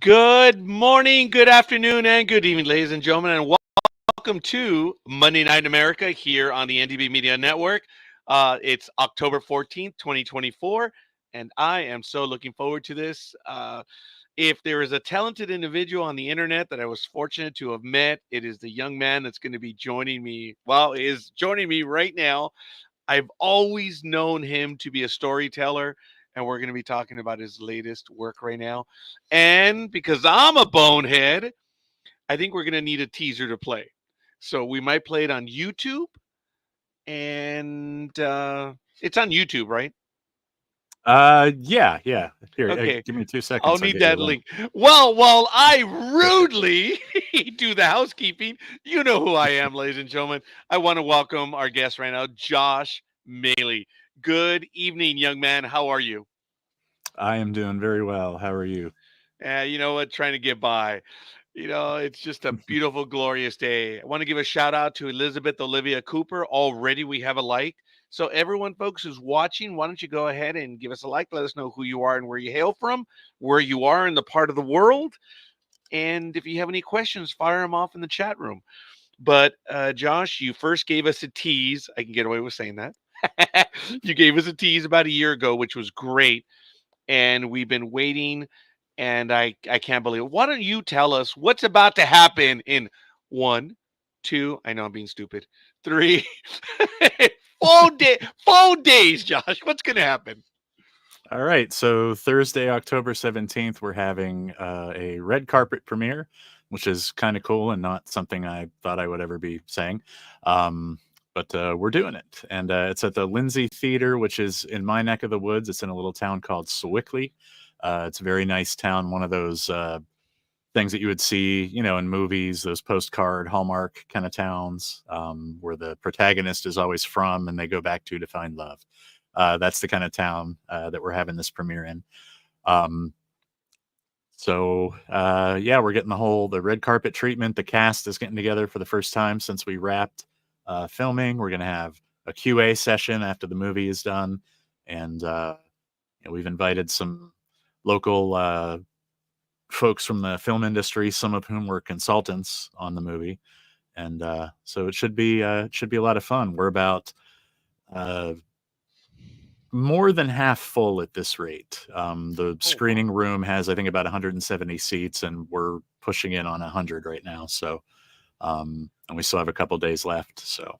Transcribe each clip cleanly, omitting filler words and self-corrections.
Good morning, good afternoon, and good evening, ladies and gentlemen, and welcome to Monday Night in America here on the NDB Media Network. It's October 14th, 2024, and I am so looking forward to this. If there is a talented individual on the internet that I was fortunate to have met, it is the young man that's going to be joining me. Well, is joining me right now. I've always known him to be a storyteller, and we're going to be talking about his latest work right now. And because I'm a bonehead, I think we're going to need a teaser to play. So we might play it on YouTube, and it's on YouTube, right? Yeah. Here, Okay. give me 2 I'll seconds. I'll need get you a that link. link. Well, while I rudely do the housekeeping, you know who I am, ladies and gentlemen. I want to welcome our guest right now, Josh Maley. Good evening, young man. How are you? I am doing very well. How are you? You know what? Trying to get by. It's just a beautiful, glorious day. I want to give a shout out to Elizabeth Olivia Cooper. Already we have a like. So everyone, folks, who's watching, why don't you go ahead and give us a like? Let us know who you are and where you hail from, where you are in the part of the world. And if you have any questions, fire them off in the chat room. But Josh, you first gave us a tease. I can get away with saying that. You gave us a tease about a year ago, which was great. And we've been waiting, and I can't believe it. Why don't you tell us what's about to happen in 1, 2, I know I'm being stupid, 3, 4 days, Josh. What's going to happen? All right. So Thursday, October 17th, we're having a red carpet premiere, which is kind of cool and not something I thought I would ever be saying. But we're doing it. And it's at the Lindsay Theater, which is in my neck of the woods. It's in a little town called Sewickley. It's a very nice town, one of those things that you would see, in movies, those postcard Hallmark kind of towns, where the protagonist is always from and they go back to find love. That's the kind of town that we're having this premiere in. Yeah, we're getting the red carpet treatment. The cast is getting together for the first time since we wrapped filming. We're going to have a QA session after the movie is done. And we've invited some local folks from the film industry, some of whom were consultants on the movie. And so it should be a lot of fun. We're about more than half full at this rate. The screening room has, I think, about 170 seats, and we're pushing in on 100 right now. So, and we still have a couple days left. So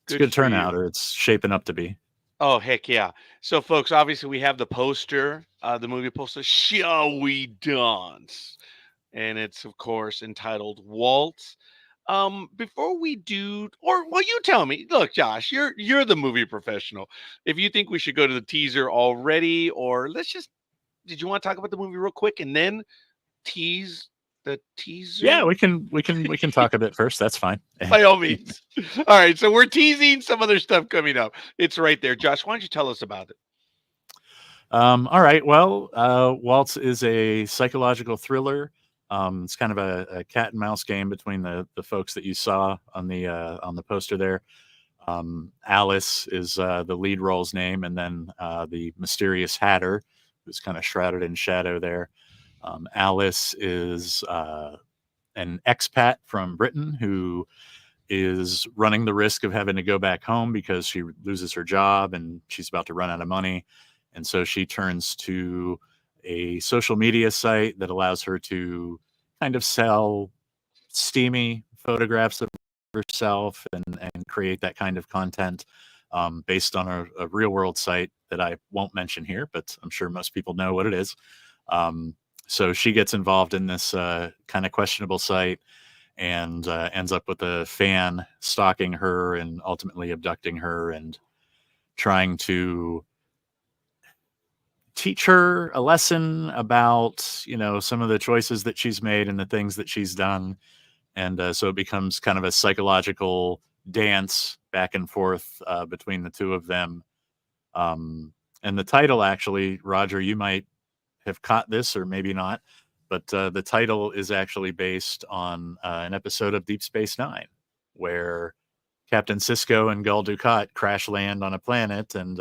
it's a good turnout, or it's shaping up to be. Oh, heck yeah. So, folks, obviously we have the poster, the movie poster, Shall We Dance? And it's, of course, entitled Waltz. Before we do, well, you tell me. Look, Josh, you're the movie professional. If you think we should go to the teaser already, or did you want to talk about the movie real quick and then tease the teaser? Yeah, we can talk a bit first. That's fine. By all means. All right, so we're teasing some other stuff coming up. It's right there. Josh, why don't you tell us about it? All right. Well, Waltz is a psychological thriller. It's kind of a cat and mouse game between the folks that you saw on the poster there. Alice is the lead role's name, and then the mysterious Hatter, who's kind of shrouded in shadow there. Alice is an expat from Britain who is running the risk of having to go back home because she loses her job and she's about to run out of money. And so she turns to a social media site that allows her to kind of sell steamy photographs of herself and create that kind of content based on a real world site that I won't mention here, but I'm sure most people know what it is. So she gets involved in this kind of questionable site and ends up with a fan stalking her and ultimately abducting her and trying to teach her a lesson about, some of the choices that she's made and the things that she's done. And so it becomes kind of a psychological dance back and forth between the two of them. And the title, actually, Roger, you might have caught this or maybe not, but the title is actually based on an episode of Deep Space Nine, where Captain Sisko and Gul Dukat crash land on a planet, and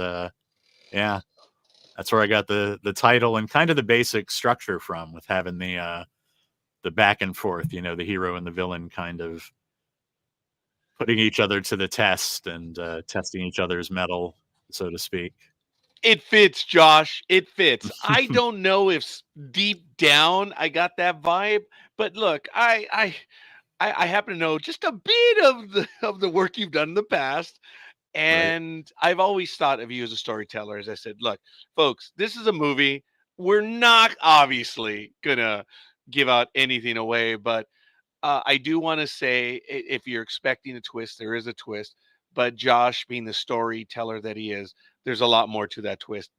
That's where I got the title and kind of the basic structure from, with having the back and forth, the hero and the villain kind of putting each other to the test and testing each other's mettle, so to speak. It fits, Josh. It fits. I don't know if deep down I got that vibe, but look, I happen to know just a bit of the work you've done in the past. And I've always thought of you as a storyteller. As I said, look, folks, this is a movie. We're not obviously gonna give out anything away, but I do want to say, if you're expecting a twist, there is a twist. But Josh, being the storyteller that he is, there's a lot more to that twist.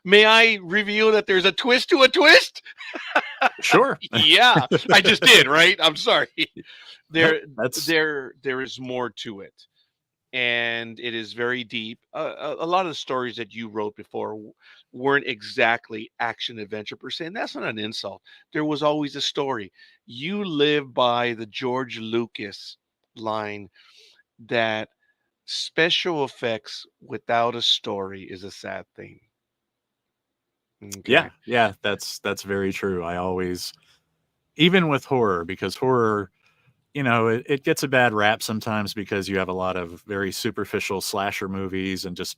May I reveal that there's a twist to a twist? Sure. Yeah, I just did, right? I'm sorry. There is more to it, and it is very deep. A lot of the stories that you wrote before weren't exactly action adventure per se, and that's not an insult. There was always a story. You live by the George Lucas line that special effects without a story is a sad thing. Okay. Yeah, that's very true. I always, even with horror, because horror, it gets a bad rap sometimes because you have a lot of very superficial slasher movies and just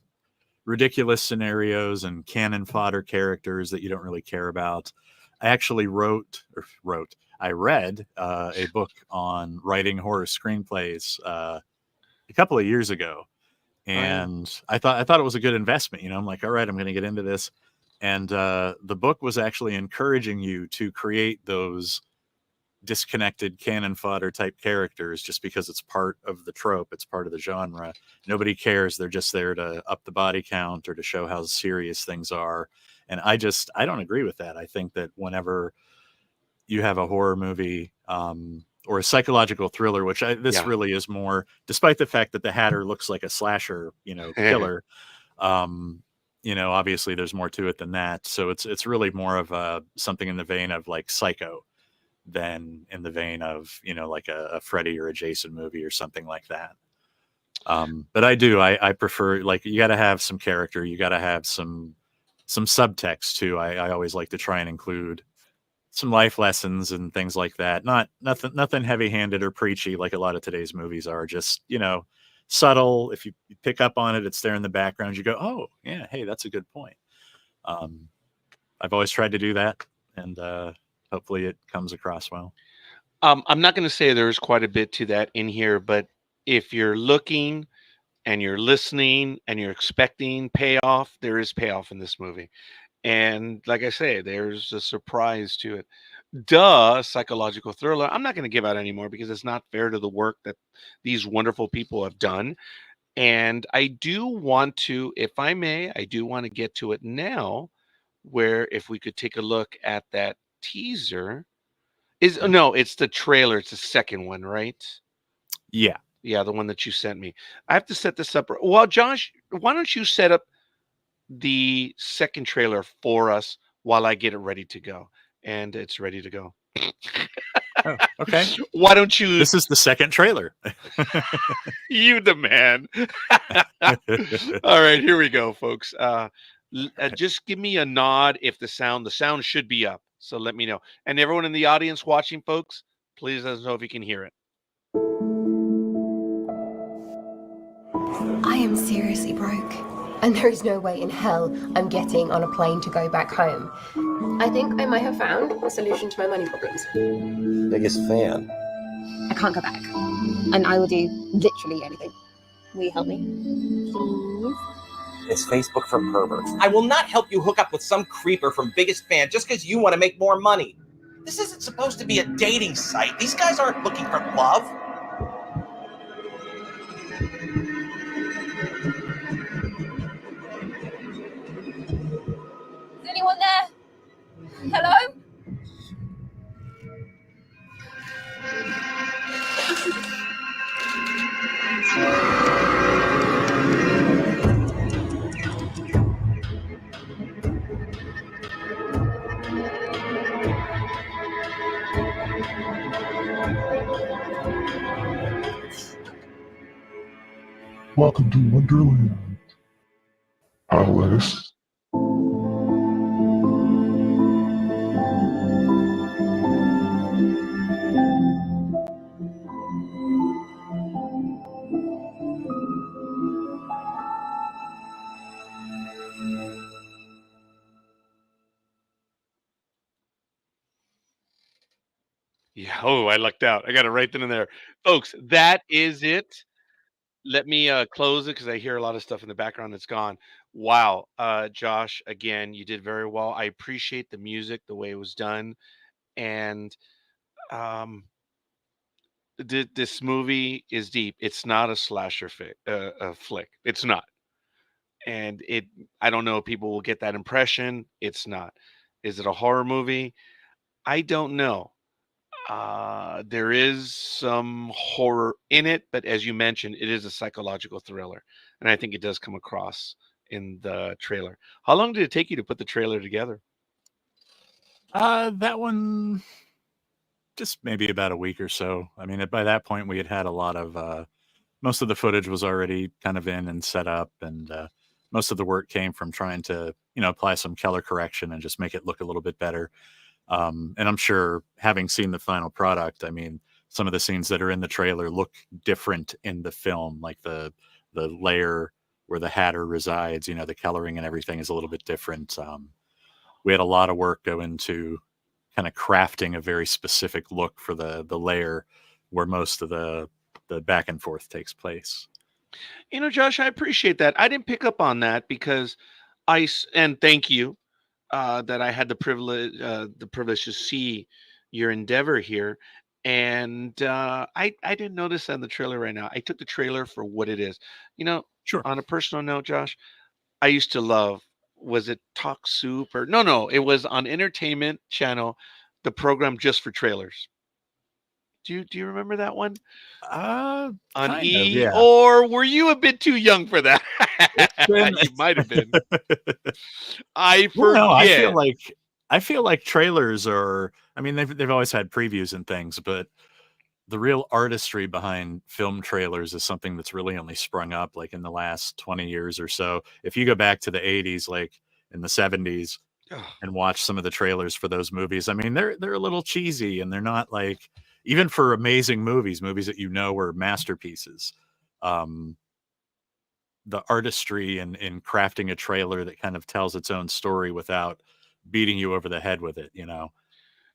ridiculous scenarios and cannon fodder characters that you don't really care about. I actually I read a book on writing horror screenplays a couple of years ago, and I thought it was a good investment. I'm like, all right, I'm going to get into this, and the book was actually encouraging you to create those disconnected cannon fodder type characters just because it's part of the trope, it's part of the genre. Nobody cares. They're just there to up the body count or to show how serious things are. And I don't agree with that. I think that whenever you have a horror movie or a psychological thriller, which really is more, despite the fact that the Hatter looks like a slasher, killer, obviously there's more to it than that. So it's really more of something in the vein of like Psycho than in the vein of, like a Freddy or a Jason movie or something like that. But I prefer, like, you got to have some character. You got to have some subtext too. I always like to try and include some life lessons and things like that. Nothing heavy handed or preachy like a lot of today's movies are. Just, subtle. If you pick up on it, it's there in the background. You go, oh yeah, hey, that's a good point. I've always tried to do that, and hopefully it comes across well. I'm not going to say there's quite a bit to that in here, but if you're looking and you're listening and you're expecting payoff, there is payoff in this movie. And like I say, there's a surprise to it. Psychological thriller. I'm not going to give out anymore because it's not fair to the work that these wonderful people have done. And I do want to, if I may, get to it now, where if we could take a look at that teaser. No, it's the trailer. It's the second one, right? Yeah, the one that you sent me. I have to set this up. Well, Josh, why don't you set up the second trailer for us while I get it ready to go? And it's ready to go. Oh, okay. Why don't you? This is the second trailer. You the man. All right, here we go, folks. Just give me a nod if the sound should be up. So let me know. And everyone in the audience watching, folks, please let us know if you can hear it. I am seriously broke, and there is no way in hell I'm getting on a plane to go back home. I think I might have found a solution to my money problems. Biggest fan. I can't go back, and I will do literally anything. Will you help me? Please? It's Facebook for perverts. I will not help you hook up with some creeper from Biggest Fan just because you want to make more money. This isn't supposed to be a dating site. These guys aren't looking for love. Is anyone there? Hello? Welcome to Wonderland, Alice. Oh, I lucked out. I got it right then and there. Folks, that is it. Let me close it because I hear a lot of stuff in the background that's gone. Wow. Josh, again, you did very well. I appreciate the music, the way it was done. And um, this movie is deep. It's not a slasher flick. It's not. And I don't know if people will get that impression. It's not. Is it a horror movie? I don't know. There is some horror in it, but as you mentioned, it is a psychological thriller, and I think it does come across in the trailer. How long did it take you to put the trailer together? That one just maybe about a week or so. I mean, by that point, we had had a lot of most of the footage was already kind of in and set up, and most of the work came from trying to, apply some color correction and just make it look a little bit better. And I'm sure, having seen the final product, I mean, some of the scenes that are in the trailer look different in the film, like the layer where the Hatter resides. The coloring and everything is a little bit different. We had a lot of work go into kind of crafting a very specific look for the layer where most of the back and forth takes place. Josh, I appreciate that. I didn't pick up on that because and thank you that I had the privilege to see your endeavor here. And I didn't notice that in the trailer right now. I took the trailer for what it is. Sure. On a personal note, Josh, I used to love, was it Talk Soup or no, it was on Entertainment Channel, the program just for trailers. Do you remember that one? On Kind E, of, yeah. or were you a bit too young for that? You might have been. I forget. Well, no, I feel like trailers are. I mean, they've always had previews and things, but the real artistry behind film trailers is something that's really only sprung up like in the last 20 years or so. If you go back to the 80s, like in the 70s, and watch some of the trailers for those movies, I mean, they're a little cheesy, and they're not like, even for amazing movies that were masterpieces. The artistry in crafting a trailer that kind of tells its own story without beating you over the head with it,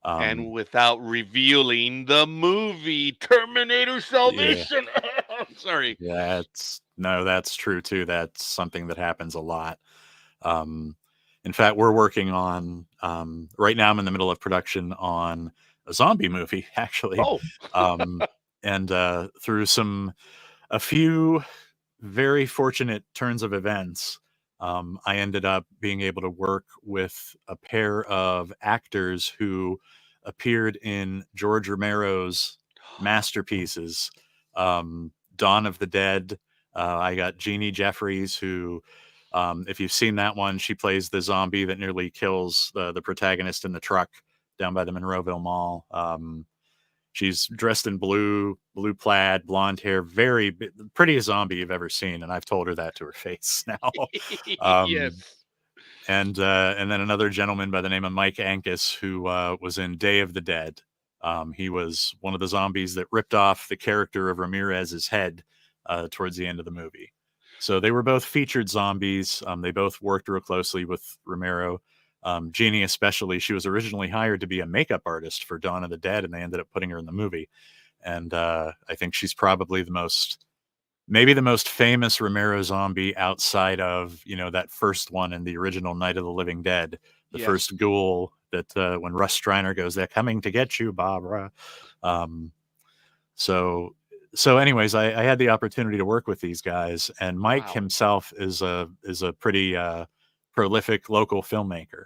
and without revealing the movie Terminator Salvation. Yeah. Sorry. Yeah, that's true too. That's something that happens a lot. In fact, we're working on right now. I'm in the middle of production on a zombie movie, actually. Oh. And through a few very fortunate turns of events, I ended up being able to work with a pair of actors who appeared in George Romero's masterpieces, Dawn of the Dead. I got Jeannie Jeffries, who, if you've seen that one, she plays the zombie that nearly kills the protagonist in the truck down by the Monroeville Mall. She's dressed in blue plaid, blonde hair, very prettiest zombie you've ever seen, and I've told her that to her face now. Yes. And then another gentleman by the name of Mike Ankus, who was in Day of the Dead. He was one of the zombies that ripped off the character of Ramirez's head towards the end of the movie. So they were both featured zombies. They both worked real closely with Romero. Jeannie especially, she was originally hired to be a makeup artist for Dawn of the Dead, and they ended up putting her in the movie. And I think she's probably maybe the most famous Romero zombie outside of, that first one in the original Night of the Living Dead, the first ghoul that when Russ Striner goes, "They're coming to get you, Barbara." So anyways, I had the opportunity to work with these guys, and Mike himself is a pretty prolific local filmmaker.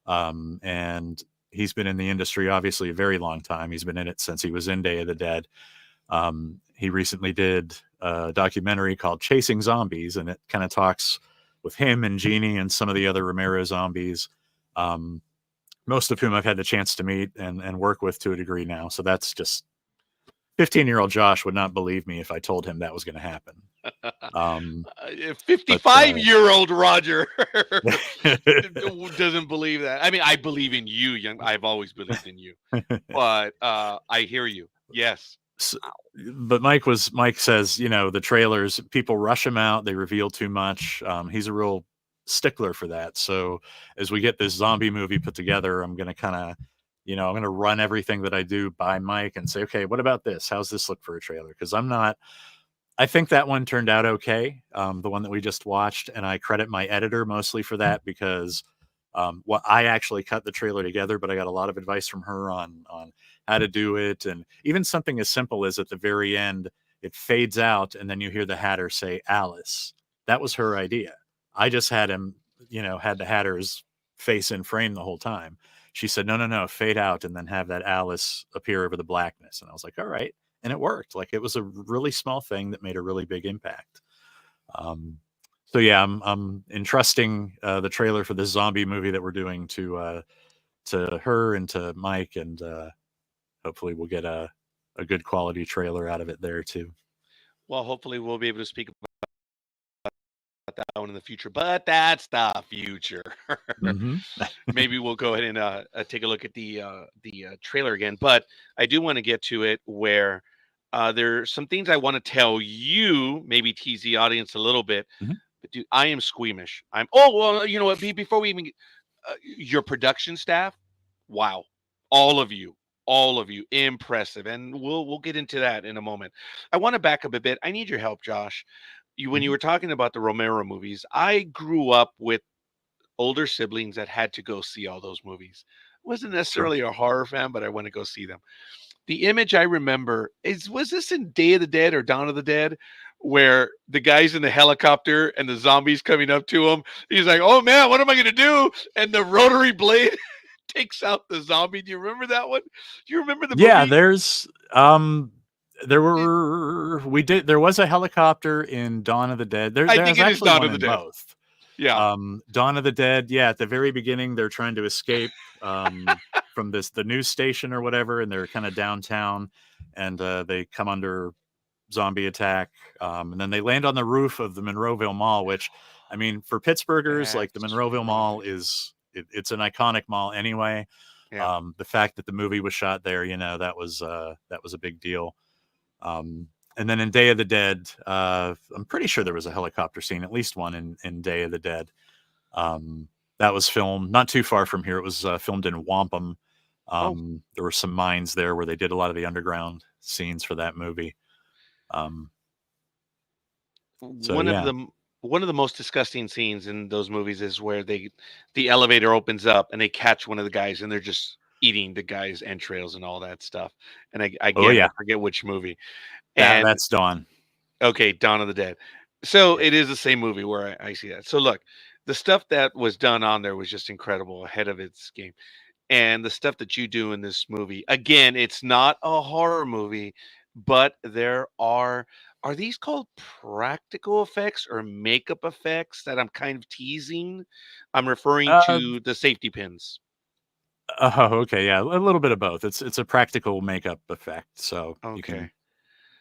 And he's been in the industry, obviously, a very long time. He's been in it since he was in Day of the Dead. He recently did a documentary called Chasing Zombies, and it kind of talks with him and Jeannie and some of the other Romero zombies, most of whom I've had the chance to meet and work with to a degree now. So that's just 15-year-old Josh would not believe me if I told him that was going to happen. 55-year-old Roger doesn't believe that. I mean, I believe in you, young. I've always believed in you, but I hear you. Yes. But Mike says, the trailers, people rush him out. They reveal too much. He's a real stickler for that. So as we get this zombie movie put together, I'm going to kind of, I'm going to run everything that I do by Mike and say, okay, what about this? How's this look for a trailer? Because I think that one turned out okay, the one that we just watched, and I credit my editor mostly for that because I actually cut the trailer together, but I got a lot of advice from her on how to do it, and even something as simple as at the very end, it fades out, and then you hear the Hatter say Alice. That was her idea. I just had him, had the Hatter's face in frame the whole time. She said, no, fade out, and then have that Alice appear over the blackness, and I was like, all right. And it worked. Like, it was a really small thing that made a really big impact. So yeah, I'm entrusting the trailer for this zombie movie that we're doing to her and to Mike, and hopefully we'll get a good quality trailer out of it there too. Well, hopefully we'll be able to speak about that one in the future, but that's the future. Maybe we'll go ahead and take a look at the trailer again. But I do want to get to it where there's some things I want to tell you, maybe tease the audience a little bit. But dude, I am squeamish. You know what? Before we even get your production staff, wow, all of you, impressive, and we'll get into that in a moment. I want to back up a bit. I need your help, Josh. When you were talking about the Romero movies, I grew up with older siblings that had to go see all those movies. I wasn't necessarily a horror fan, but I went to go see them. The image I remember was this in Day of the Dead or Dawn of the Dead, where the guy's in the helicopter and the zombies coming up to him. He's like, "Oh man, what am I gonna do?" And the rotary blade takes out the zombie. Do you remember that one? Do you remember the movie? Yeah, there was a helicopter in Dawn of the Dead. I think it is Dawn of the Dead. Both. Yeah. Dawn of the Dead. Yeah, at the very beginning, they're trying to escape from the news station or whatever, and they're kind of downtown, and they come under zombie attack, and then they land on the roof of the Monroeville Mall, which, I mean, for Pittsburghers, like the Monroeville Mall it's an iconic mall anyway. Yeah. The fact that the movie was shot there, that was a big deal. And then in Day of the Dead, I'm pretty sure there was a helicopter scene, at least one in Day of the Dead. That was filmed not too far from here. It was filmed in Wampum. There were some mines there where they did a lot of the underground scenes for that movie. One of the most disgusting scenes in those movies is where the elevator opens up and they catch one of the guys and they're just eating the guy's entrails and all that stuff. And I forget which movie. And that's Dawn. Okay, Dawn of the Dead. So it is the same movie where I see that. So look, the stuff that was done on there was just incredible, ahead of its game. And the stuff that you do in this movie, again, it's not a horror movie, but there are these called practical effects or makeup effects that I'm kind of teasing? I'm referring to the safety pins. Oh, okay, yeah, a little bit of both. It's a practical makeup effect, so you can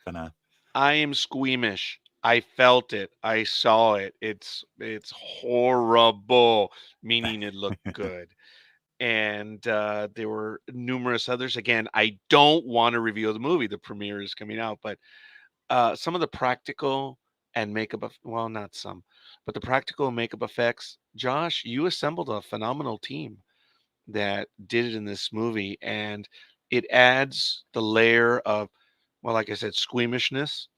kind of. I am squeamish. I felt it. I saw it. It's horrible, meaning it looked good. And there were numerous others. Again, I don't want to reveal the movie. The premiere is coming out, but some of the practical and makeup, well, not some, but the practical and makeup effects, Josh, you assembled a phenomenal team that did it in this movie, and it adds the layer of, well, like I said, squeamishness,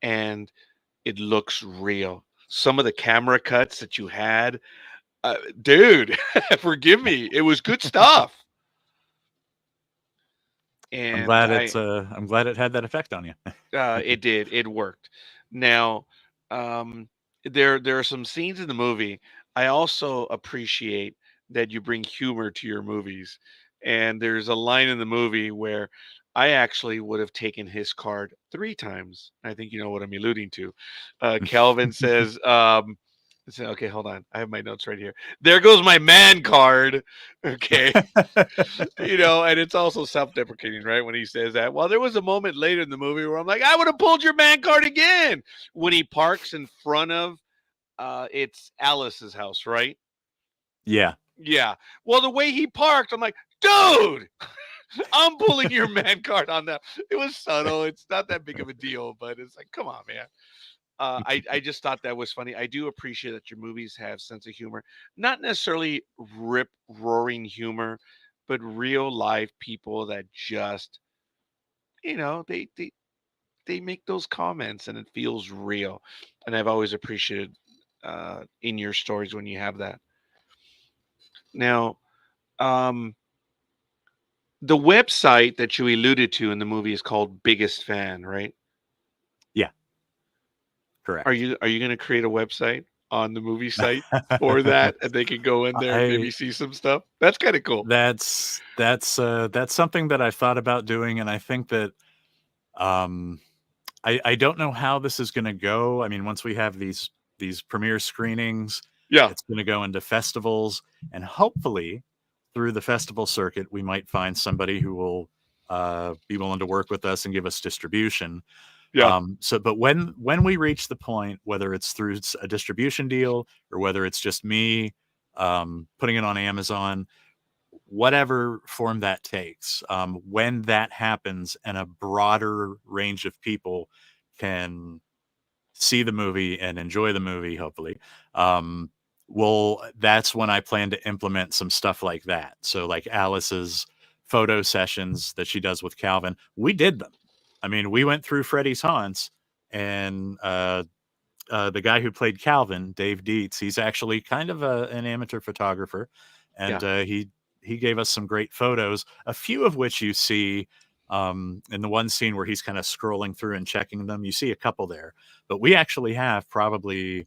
and it looks real. Some of the camera cuts that you had, dude, forgive me, it was good stuff. And I'm glad it had that effect on you. It did. It worked. Now, there are some scenes in the movie. I also appreciate that you bring humor to your movies. And there's a line in the movie where I actually would have taken his card 3 times. I think you know what I'm alluding to. Calvin says, okay, hold on. I have my notes right here. There goes my man card. Okay. And it's also self-deprecating, right? When he says that. Well, there was a moment later in the movie where I'm like, I would have pulled your man card again. When he parks in front of it's Alice's house, right? Yeah. Yeah. Well, the way he parked, I'm like, dude, I'm pulling your man card on that. It was subtle. It's not that big of a deal, but it's like, come on, man. I just thought that was funny. I do appreciate that your movies have sense of humor, not necessarily rip-roaring humor, but real life people that just, they make those comments and it feels real. And I've always appreciated in your stories when you have that. Now, um, the website that you alluded to in the movie is called Biggest Fan, right? Yeah, Are correct. you going to create a website on the movie site for that, and they can go in there and maybe I see some stuff? That's kind of cool. that's something that I thought about doing, and I think that um, I don't know how this is going to go. I mean, once we have these premiere screenings, Yeah. it's going to go into festivals, and hopefully through the festival circuit, we might find somebody who will be willing to work with us and give us distribution. Yeah. But when we reach the point, whether it's through a distribution deal or whether it's just me putting it on Amazon, whatever form that takes, when that happens and a broader range of people can see the movie and enjoy the movie, hopefully, well, that's when I plan to implement some stuff like that. So like Alice's photo sessions that she does with Calvin, we did them. I mean, we went through Freddie's haunts, and the guy who played Calvin, Dave Dietz, he's actually kind of an amateur photographer, and Yeah. he gave us some great photos, a few of which you see in the one scene where he's kind of scrolling through and checking them. You see a couple there, but we actually have probably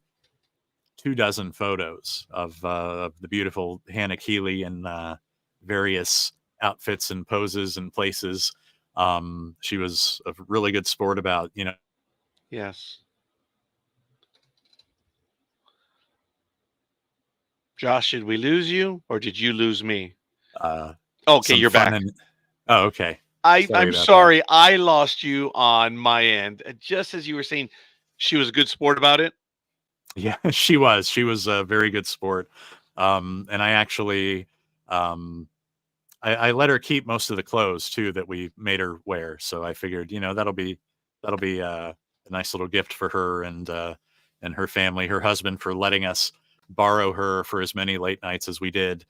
24 photos of the beautiful Hannah Keeley in various outfits and poses and places. She was a really good sport about, Yes. Josh, did we lose you or did you lose me? Okay, some you're fun back. and oh, okay. I'm Sorry about that. sorry, I lost you on my end. Just as you were saying, she was a good sport about it. Yeah, she was. She was a very good sport. And I actually, I let her keep most of the clothes too that we made her wear. So I figured, that'll be a nice little gift for her and her family, her husband, for letting us borrow her for as many late nights as we did.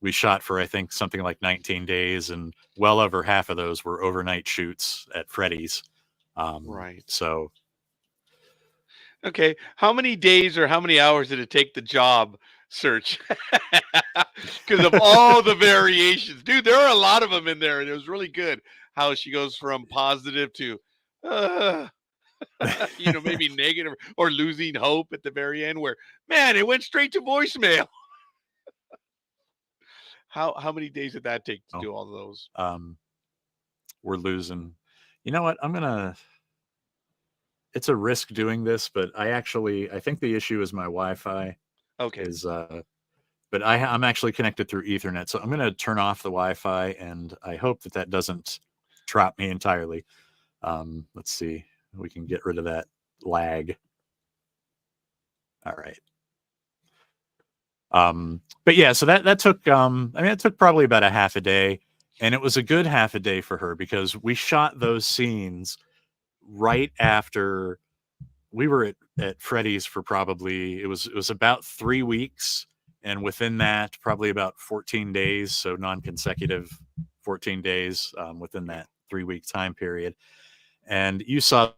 We shot for, I think, something like 19 days, and well over half of those were overnight shoots at Freddy's. Right. So Okay. How many days or how many hours did it take the job search? Because of all the variations. Dude, there are a lot of them in there, and it was really good how she goes from positive to uh, maybe negative or losing hope at the very end where, man, it went straight to voicemail. How many days did that take to oh, do all those? we're losing. You know what? It's a risk doing this, but I think the issue is my Wi-Fi Okay. is, but I'm actually connected through Ethernet. So I'm going to turn off the Wi-Fi, and I hope that doesn't trap me entirely. Let's see. We can get rid of that lag. All right. But yeah, so that took, it took probably about a half a day, and it was a good half a day for her because we shot those scenes right after we were at Freddy's for probably, it was about 3 weeks. And within that, probably about 14 days. So non-consecutive 14 days within that 3-week time period. And you saw.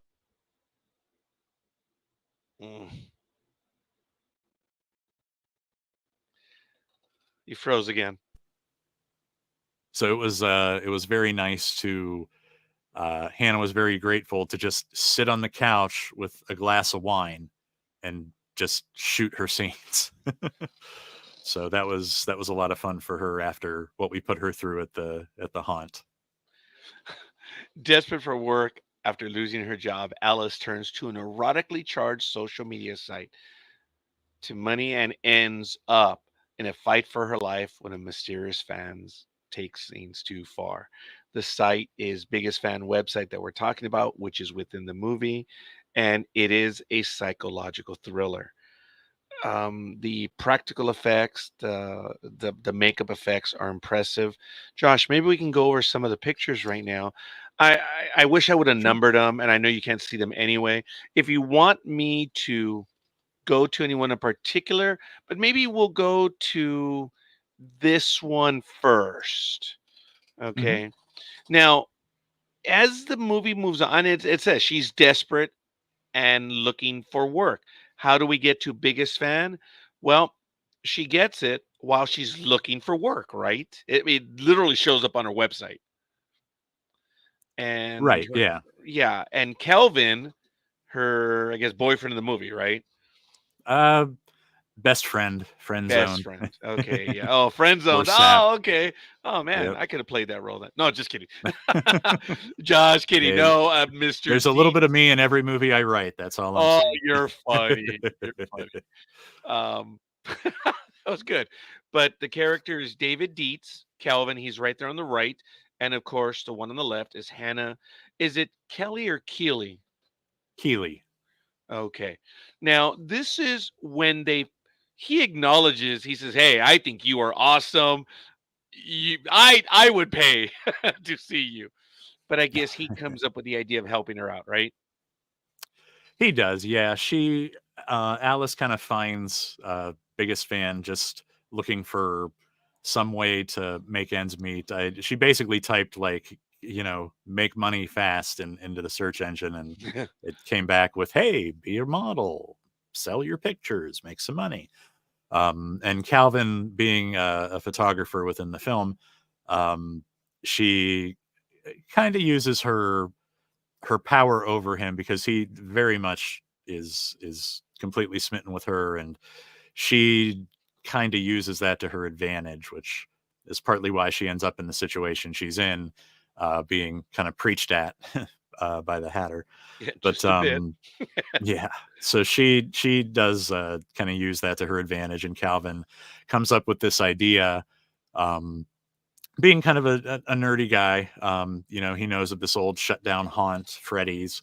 You froze again. So it was very nice to, Hannah was very grateful to just sit on the couch with a glass of wine and just shoot her scenes. So that was a lot of fun for her after what we put her through at the haunt. Desperate for work after losing her job, Alice turns to an erotically charged social media site to money and ends up in a fight for her life when a mysterious fan takes things too far. The site is Biggest Fan website that we're talking about, which is within the movie, and it is a psychological thriller. The practical effects, the makeup effects are impressive. Josh, maybe we can go over some of the pictures right now. I wish I would have Sure. numbered them, and I know you can't see them anyway. If you want me to go to anyone in particular, but maybe we'll go to this one first. Mhm. Okay. Now, as the movie moves on, it says she's desperate and looking for work. How do we get to biggest fan? Well, she gets it while she's looking for work, right? It literally shows up on her website. And Right. Yeah. yeah, and Kelvin, her, I guess, boyfriend in the movie, right? Uh, best friend Best zone. friend. Okay, yeah. Oh, friend Or zone. sap. Oh, okay. Oh man, Yep. I could have played that role then. No, just kidding. Josh, kidding. Yeah, No, Mr. there's a little D. bit of me in every movie I write. That's all I'm Oh, saying. you're funny. You're funny. Um, that was good. But the character is David Dietz, Calvin. He's right there on the right, and of course, the one on the left is Hannah. Is it Kelly or Keely? Keely. Okay. Now, this is when he acknowledges, he says, "Hey, I think you are awesome. I would pay to see you." But I guess he comes up with the idea of helping her out, right? He does, yeah. Alice kind of finds biggest fan just looking for some way to make ends meet. She basically typed like, make money fast into the search engine, and it came back with, hey, be a model, sell your pictures, make some money. And Calvin, being a photographer within the film, she kind of uses her power over him because he very much is completely smitten with her, and she kind of uses that to her advantage, which is partly why she ends up in the situation she's in, being kind of preached at by the Hatter. Yeah, But just a bit. yeah, so she does kind of use that to her advantage, and Calvin comes up with this idea, being kind of a nerdy guy. He knows of this old shut down haunt, Freddy's,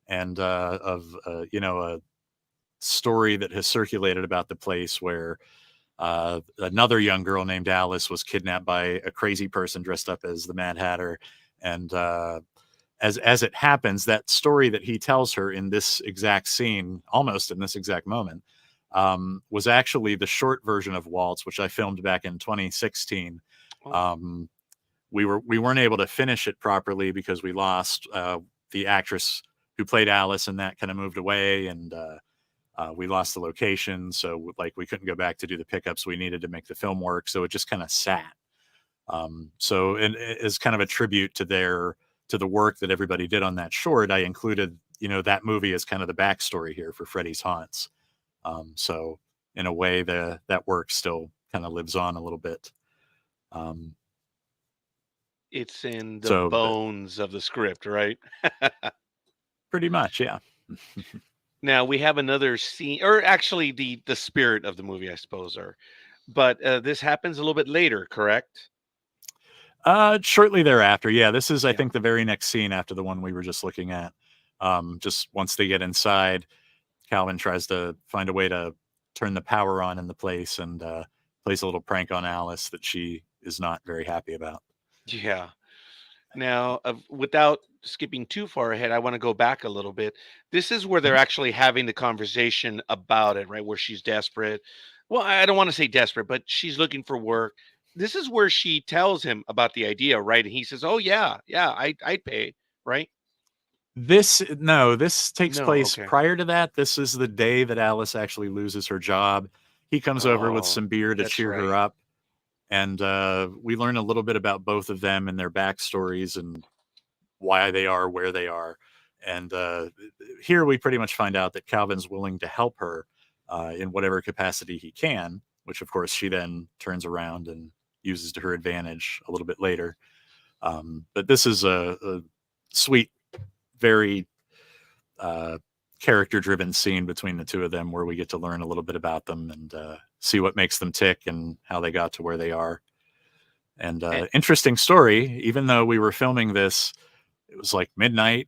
and of a story that has circulated about the place where another young girl named Alice was kidnapped by a crazy person dressed up as the Mad Hatter. And as it happens, that story that he tells her in this exact scene, almost in this exact moment, was actually the short version of Waltz, which I filmed back in 2016. We weren't able to finish it properly because we lost the actress who played Alice, and that kind of moved away, and we lost the location. So we couldn't go back to do the pickups we needed to make the film work. So it just kind of sat. So as kind of a tribute to the work that everybody did on that short, I included, that movie as kind of the backstory here for Freddy's Haunts. So in a way, that work still kind of lives on a little bit. It's in the bones of the script, right? Pretty much, yeah. Now we have another scene, or actually the spirit of the movie, I suppose, but this happens a little bit later, correct? Shortly thereafter, yeah. This is, I think, the very next scene after the one we were just looking at. Just once they get inside, Calvin tries to find a way to turn the power on in the place, and plays a little prank on Alice that she is not very happy about. Yeah. Now, without skipping too far ahead, I want to go back a little bit. This is where they're actually having the conversation about it, right? Where she's desperate. Well, I don't want to say desperate, but she's looking for work. This is where she tells him about the idea, right? And he says, "Oh yeah, I'd pay," right? This takes place Okay. prior to that. This is the day that Alice actually loses her job. He comes over with some beer to cheer her up, and we learn a little bit about both of them and their backstories and why they are where they are. And here we pretty much find out that Calvin's willing to help her in whatever capacity he can, which of course she then turns around and uses to her advantage a little bit later. But this is a sweet, very character-driven scene between the two of them, where we get to learn a little bit about them and see what makes them tick and how they got to where they are. And interesting story, even though we were filming this, it was like midnight,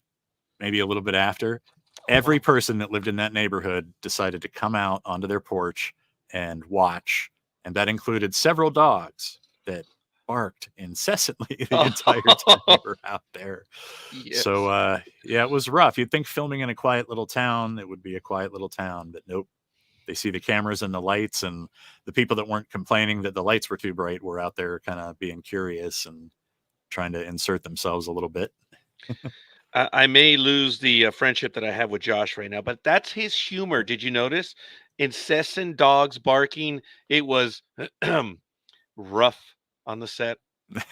maybe a little bit after. Every person that lived in that neighborhood decided to come out onto their porch and watch. And that included several dogs that barked incessantly the entire time we were out there. Yes. So, yeah, it was rough. You'd think filming in a quiet little town, it would be a quiet little town, but nope. they see the cameras and the lights, and the people that weren't complaining that the lights were too bright were out there kind of being curious and trying to insert themselves a little bit. I may lose the friendship that I have with Josh right now, but that's his humor. Did you notice? Incessant dogs barking. It was rough on the set.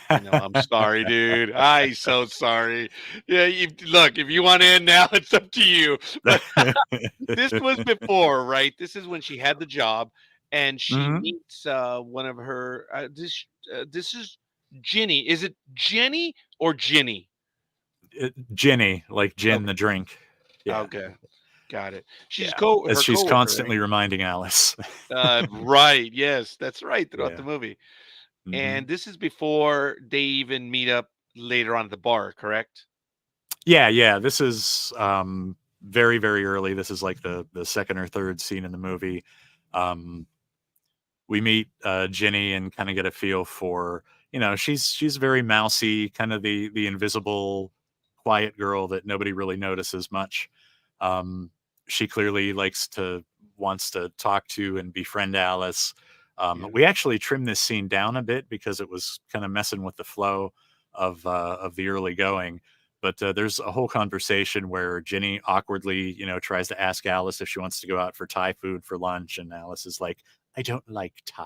I know. I'm sorry, dude. I'm so sorry. Yeah, look, if you want to end now, it's up to you. But this was before, right? This is when she had the job, and she Mhm. meets one of her. This is Ginny. Is it Jenny or Ginny? Ginny, like gin Okay. the drink. Yeah, Okay. Got it. She's yeah. As her she's coworker, right? constantly reminding Alice. Right. Yes, that's right. Throughout the Yeah. movie, hmm and this is before they even meet up later on at the bar. Correct? Yeah, yeah. This is very, very early. This is like the second or third scene in the movie. Um, we meet Ginny and kind of get a feel for, she's very mousy, kind of the invisible, quiet girl that nobody really notices much. Um, she clearly wants to talk to and befriend Alice. Yeah. We actually trimmed this scene down a bit because it was kind of messing with the flow of the early going. But there's a whole conversation where Ginny awkwardly, tries to ask Alice if she wants to go out for Thai food for lunch, and Alice is like, "I don't like Thai."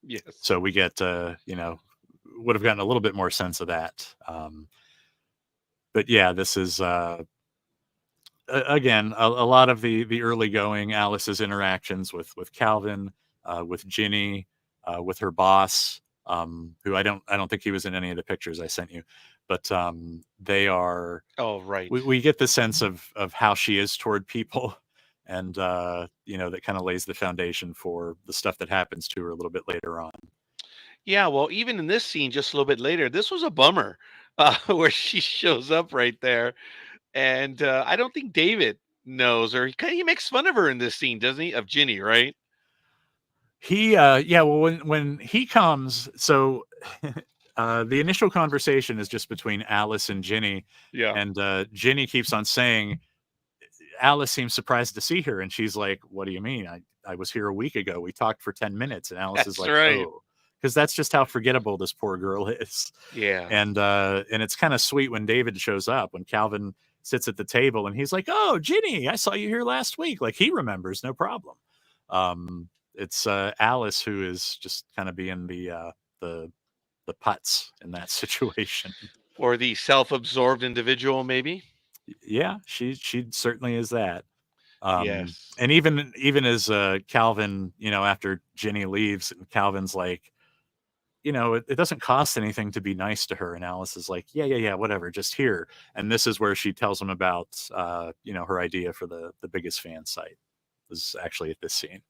Yes. So we get, would have gotten a little bit more sense of that. But yeah, this is again a lot of the early going Alice's interactions with Calvin, with Ginny, with her boss, who I don't think he was in any of the pictures I sent you, but they are. Oh, right. We get the sense of how she is toward people, and that kind of lays the foundation for the stuff that happens to her a little bit later on. Yeah. Well, even in this scene, just a little bit later, this was a bummer, where she shows up right there, and I don't think David knows, or he makes fun of her in this scene, doesn't he? Of Ginny, right? He yeah, well, when he comes, so the initial conversation is just between Alice and Ginny, Yeah. and Ginny keeps on saying Alice seems surprised to see her, and she's like, "What do you mean? I was here a week ago. We talked for 10 minutes." And Alice is That's like, right. "Oh," because that's just how forgettable this poor girl is. Yeah. And it's kind of sweet when David shows up, when Calvin sits at the table, and he's like, "Oh, Ginny, I saw you here last week." Like, he remembers, no problem. It's Alice who is just kind of being the putz in that situation. Or the self-absorbed individual, maybe. Yeah, she certainly is that. Yes. And even as Calvin, after Ginny leaves, and Calvin's like, it doesn't cost anything to be nice to her, and Alice is like, yeah, whatever, just here. And this is where she tells him about her idea for the biggest fan site was actually at this scene.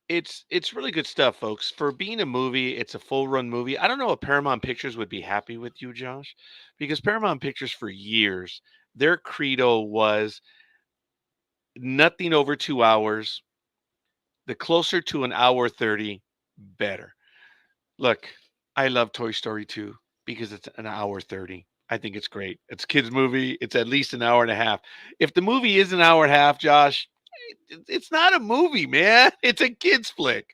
It's really good stuff, folks. For being a movie, it's a full run movie. I don't know if Paramount Pictures would be happy with you, Josh, because Paramount Pictures for years, their credo was nothing over 2 hours. The closer to an hour 30, better. Look, I love Toy Story 2 because it's an hour 30. I think it's great. It's a kids movie. It's at least an hour and a half. If the movie is an hour and a half, Josh, it's not a movie, man. It's a kids flick.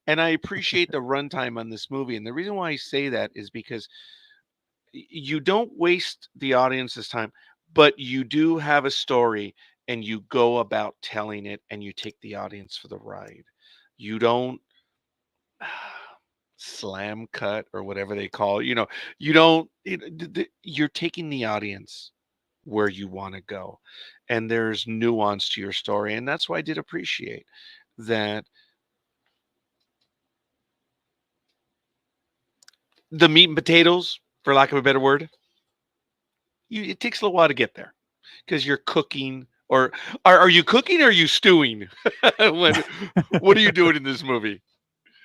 And I appreciate the runtime on this movie. And the reason why I say that is because you don't waste the audience's time, but you do have a story and you go about telling it and you take the audience for the ride. You don't slam cut or whatever they call it. You don't, you're taking the audience where you want to go. And there's nuance to your story. And that's why I did appreciate that the meat and potatoes, for lack of a better word, it takes a little while to get there because you're cooking. Or are you cooking or are you stewing? What are you doing in this movie?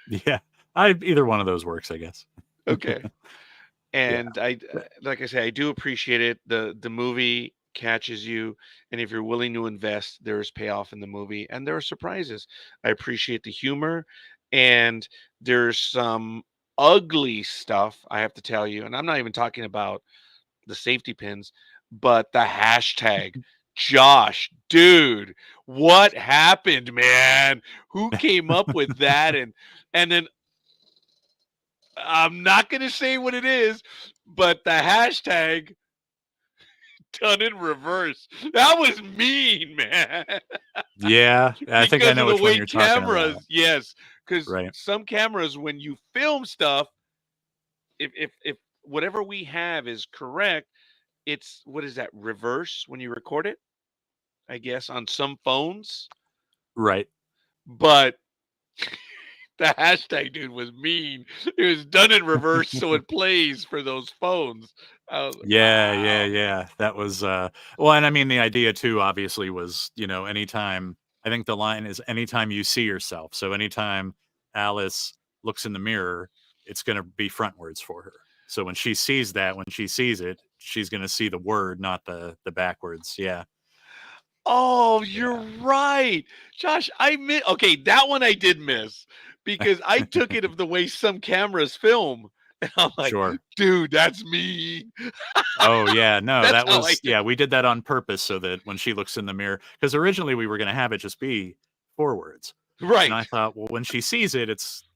Yeah, either one of those works, I guess. Okay. And like I say, I do appreciate it. The movie catches you, and if you're willing to invest, there's payoff in the movie, and there are surprises. I appreciate the humor, and there's some ugly stuff, I have to tell you, and I'm not even talking about the safety pins, but the hashtag. Josh, dude, what happened, man? Who came up with that? And then I'm not going to say what it is, but the hashtag done in reverse. That was mean, man. Yeah, I think I Because know of the which one way you're talking about. cameras, yes. Because Right. some cameras, when you film stuff, if whatever we have is correct, it's what is that, reverse when you record it? I guess on some phones. Right. But the hashtag dude was mean. It was done in reverse, so it plays for those phones. I was like, wow. Yeah. That was well, and I mean the idea too, obviously, was, anytime, I think the line is anytime you see yourself. So anytime Alice looks in the mirror, it's gonna be frontwards for her. So when she sees it, she's gonna see the word, not the backwards. Yeah. Oh, you're Yeah. right. Josh, okay, that one I did miss because I took it of the way some cameras film. And I'm like, Sure. dude, that's mean. Oh yeah, no, That's that how I was, took. yeah, we did that on purpose so that when she looks in the mirror, because originally we were gonna have it just be forwards. And I Right. thought, well, when she sees it,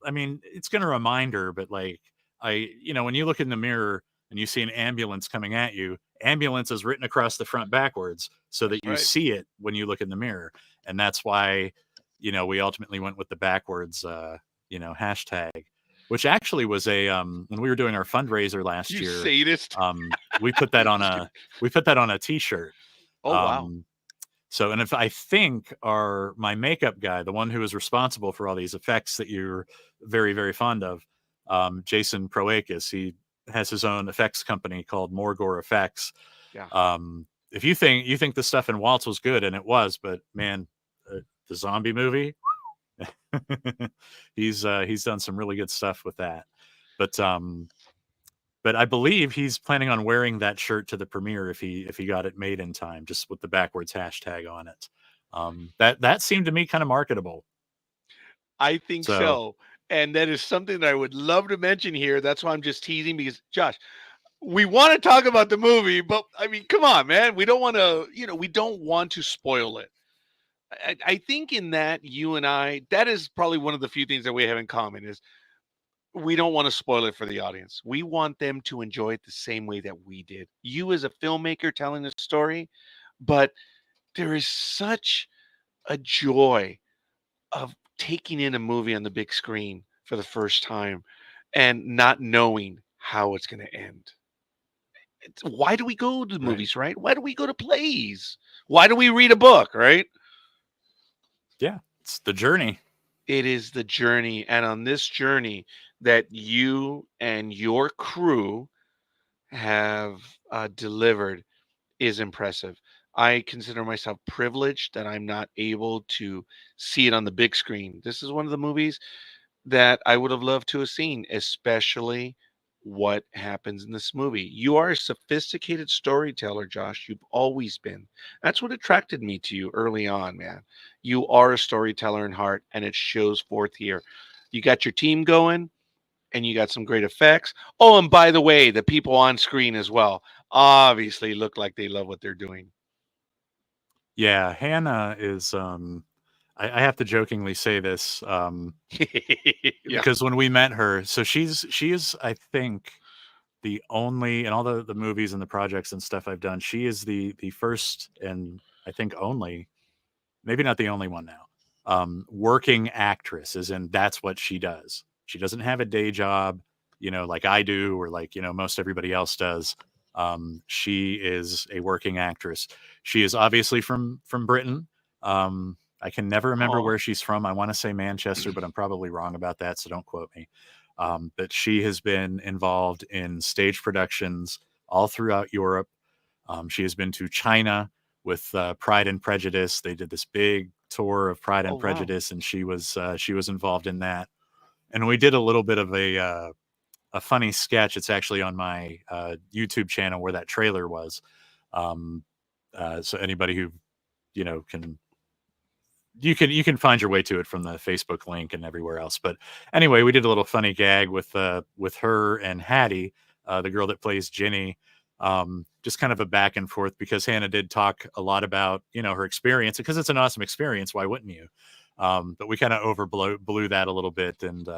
I mean, it's gonna remind her, but like when you look in the mirror and you see an ambulance coming at you, ambulance is written across the front backwards so That's that you right. see it when you look in the mirror. And that's why, we ultimately went with the backwards hashtag, which actually was when we were doing our fundraiser last You year, sadist. we put that on a t-shirt. Oh, wow. So, and if I think my makeup guy, the one who is responsible for all these effects that you're very, very fond of, Jason Proakis, he has his own effects company called Morgore Effects. Yeah. If you think the stuff in Waltz was good, and it was, but man, the zombie movie, he's done some really good stuff with that. But I believe he's planning on wearing that shirt to the premiere if he got it made in time, just with the backwards hashtag on it. That seemed to me kind of marketable. I think So so. And that is something that I would love to mention here. That's why I'm just teasing because, Josh, we want to talk about the movie, but I mean, come on, man. We don't want to, we don't want to spoil it. I think in that you and I, that is probably one of the few things that we have in common is we don't want to spoil it for the audience. We want them to enjoy it the same way that we did. You as a filmmaker telling a story, but there is such a joy of taking in a movie on the big screen for the first time and not knowing how it's going to end. Why do we go to the right. movies, right? Why do we go to plays? Why do we read a book, right? Yeah, it's the journey. It is the journey. And on this journey that you and your crew have delivered is impressive. I consider myself privileged that I'm not able to see it on the big screen. This is one of the movies that I would have loved to have seen, especially what happens in this movie. You are a sophisticated storyteller, Josh. You've always been. That's what attracted me to you early on, man. You are a storyteller in heart, and it shows forth here. You got your team going, and you got some great effects. Oh, and by the way, the people on screen as well obviously look like they love what they're doing. Yeah, Hannah is. I have to jokingly say this Yeah. because when we met her, so she is, I think, the only in all the movies and the projects and stuff I've done. She is the first and I think only, maybe not the only one now, working actress, as in that's what she does. She doesn't have a day job, like I do, or like, most everybody else does. She is a working actress. She is obviously from Britain. I can never remember Oh, where she's from. I want to say Manchester, but I'm probably wrong about that, so don't quote me. But she has been involved in stage productions all throughout Europe. She has been to China with Pride and Prejudice. They did this big tour of Pride oh and wow. Prejudice, and she was involved in that. And we did a little bit of a funny sketch. It's actually on my YouTube channel where that trailer was. So anybody who can you can find your way to it from the Facebook link and everywhere else. But anyway, we did a little funny gag with her and Hattie, the girl that plays Ginny. Just kind of a back and forth, because Hannah did talk a lot about, her experience, because it's an awesome experience. Why wouldn't you? But we kind of blew that a little bit. And,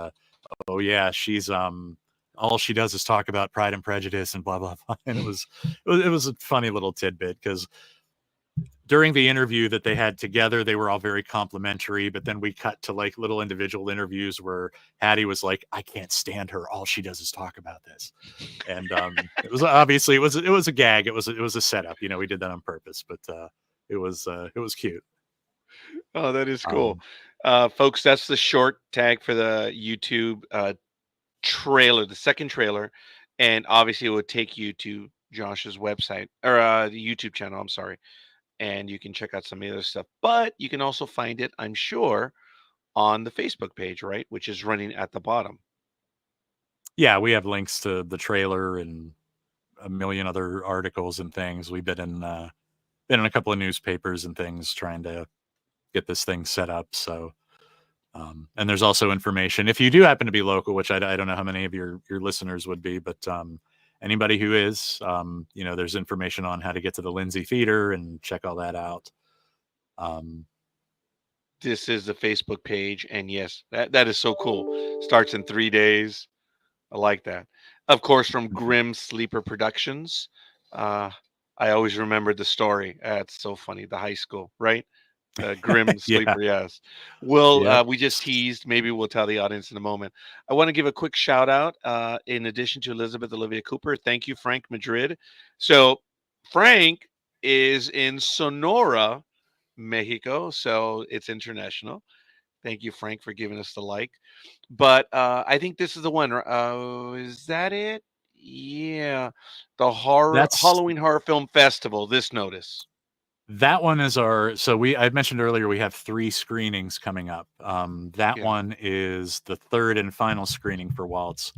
oh yeah, she's, all she does is talk about Pride and Prejudice and blah, blah, blah. And it was a funny little tidbit, because during the interview that they had together, they were all very complimentary, but then we cut to like little individual interviews where Hattie was like, I can't stand her. All she does is talk about this. And it was obviously it was a gag. It was a setup. We did that on purpose, but it was cute. Oh, that is cool. Folks, that's the short tag for the YouTube trailer, the second trailer. And obviously it would take you to Josh's website, or the YouTube channel, I'm sorry. And you can check out some of the other stuff. But you can also find it, I'm sure, on the Facebook page, right? Which is running at the bottom. Yeah, we have links to the trailer and a million other articles and things. We've been in a couple of newspapers and things trying to get this thing set up. So, and there's also information if you do happen to be local, which I don't know how many of your listeners would be, but anybody who is, there's information on how to get to the Lindsay Theater and check all that out. This is the Facebook page, and yes, that is so cool. Starts in 3 days. I like that. Of course, from GRIMM Sleeper Productions. I always remembered the story. It's so funny. The high school, right? GRIMM Sleeper, yes. Well, we just teased. Maybe we'll tell the audience in a moment. I want to give a quick shout out. In addition to Elizabeth Olivia Cooper, thank you, Frank Madrid. So Frank is in Sonora, Mexico, so it's international. Thank you, Frank, for giving us the like. But I think this is the one. Is that it? Yeah, the Halloween Horror Film Festival. This notice. That one is I mentioned earlier, we have 3 screenings coming up. That one is the third and final screening for Waltz.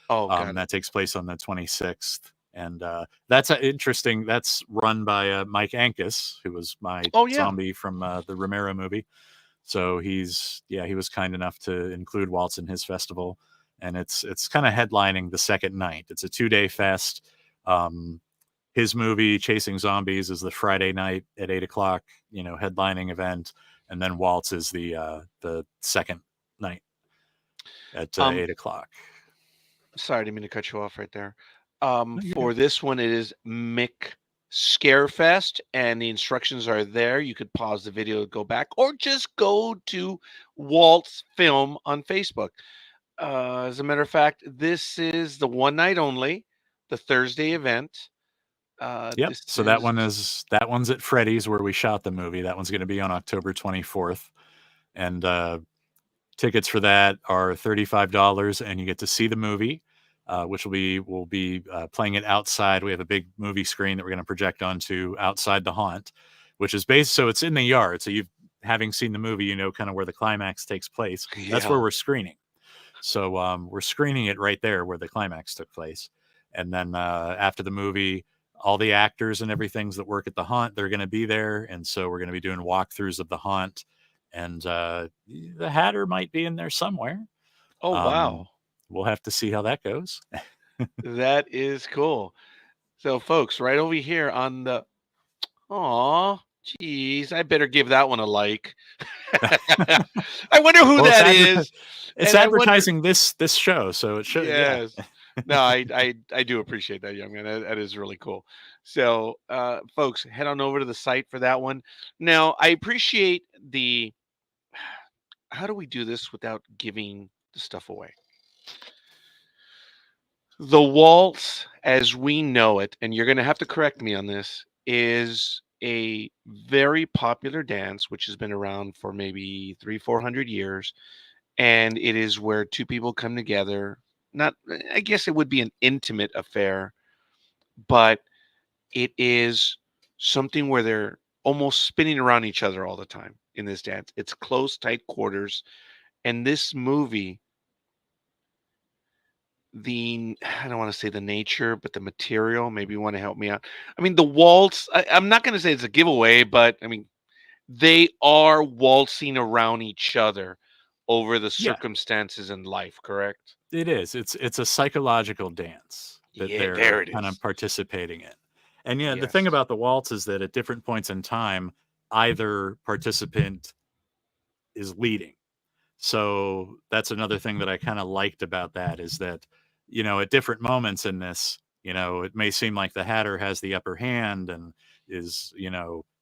That takes place on the 26th. And that's interesting. That's run by Mike Ankus, who was my zombie from the Romero movie. So he was kind enough to include Waltz in his festival. And it's kind of headlining the second night. It's a 2-day fest. His movie Chasing Zombies is the Friday night at 8:00, headlining event, and then Waltz is the second night at 8:00. Sorry, I didn't mean to cut you off right there. For this one, it is Mick Scarefest, and the instructions are there. You could pause the video, go back, or just go to Waltz Film on Facebook. As a matter of fact, this is the one night only, the Thursday event. So that one's at Freddy's, where we shot the movie. That one's going to be on October 24th, and tickets for that are $35, and you get to see the movie, which we'll be playing it outside. We have a big movie screen that we're going to project onto outside the haunt, which is so it's in the yard. So having seen the movie, kind of where the climax takes place. That's where we're screening. So we're screening it right there where the climax took place, and then after the movie, all the actors and everything that work at the haunt, they're going to be there. And so we're going to be doing walkthroughs of the haunt, and the Hatter might be in there somewhere. Oh, wow. We'll have to see how that goes. That is cool. So folks, right over here on the, geez, I better give that one a like. I wonder who that is. It's advertising this show, so it should. Yes. No, I do appreciate that, young man. That is really cool. So, folks, head on over to the site for that one. Now, I appreciate how do we do this without giving the stuff away? The waltz, as we know it, and you're going to have to correct me on this, is a very popular dance, which has been around for maybe 300-400 years. And it is where two people come together. I guess it would be an intimate affair, but it is something where they're almost spinning around each other all the time in this dance. It's close, tight quarters. And this movie, I don't want to say the nature, but the material, maybe you want to help me out. I mean, the waltz, I'm not going to say it's a giveaway, but I mean, they are waltzing around each other over the circumstances in life, correct? It is. It's a psychological dance. that Yeah, they're there it kind is. of participating in. And yeah, the Yes. thing about the waltz is that at different points in time, either participant is leading. So that's another thing that I kind of liked about that is that, at different moments in this, it may seem like the Hatter has the upper hand and is,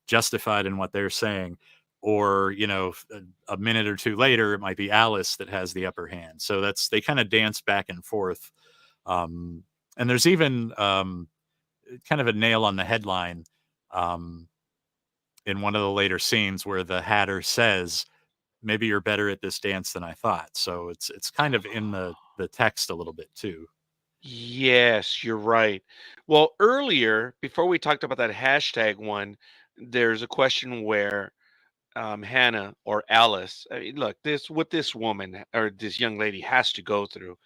justified in what they're saying. Or, a minute or two later, it might be Alice that has the upper hand. So they kind of dance back and forth. And there's even kind of a nail on the headline in one of the later scenes where the Hatter says, maybe you're better at this dance than I thought. So it's kind of in the text a little bit too. Yes, you're right. Well, earlier, before we talked about that hashtag one, there's a question where Hannah or Alice, I mean, look, what this woman or this young lady has to go through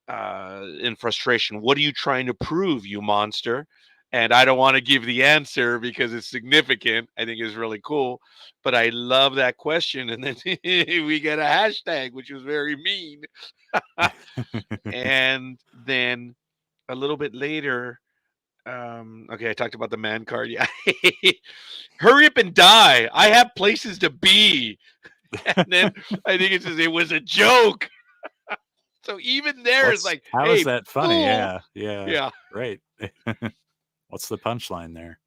in frustration. What are you trying to prove, you monster? And I don't want to give the answer because it's significant. I think it's really cool. But I love that question. And then we get a hashtag, which was very mean. And then a little bit later, okay, I talked about the man card. Yeah. Hurry up and die. I have places to be. And then I think it says it was a joke. So even there is like, How is hey, that funny? fool. Yeah, Yeah. right. What's the punchline there?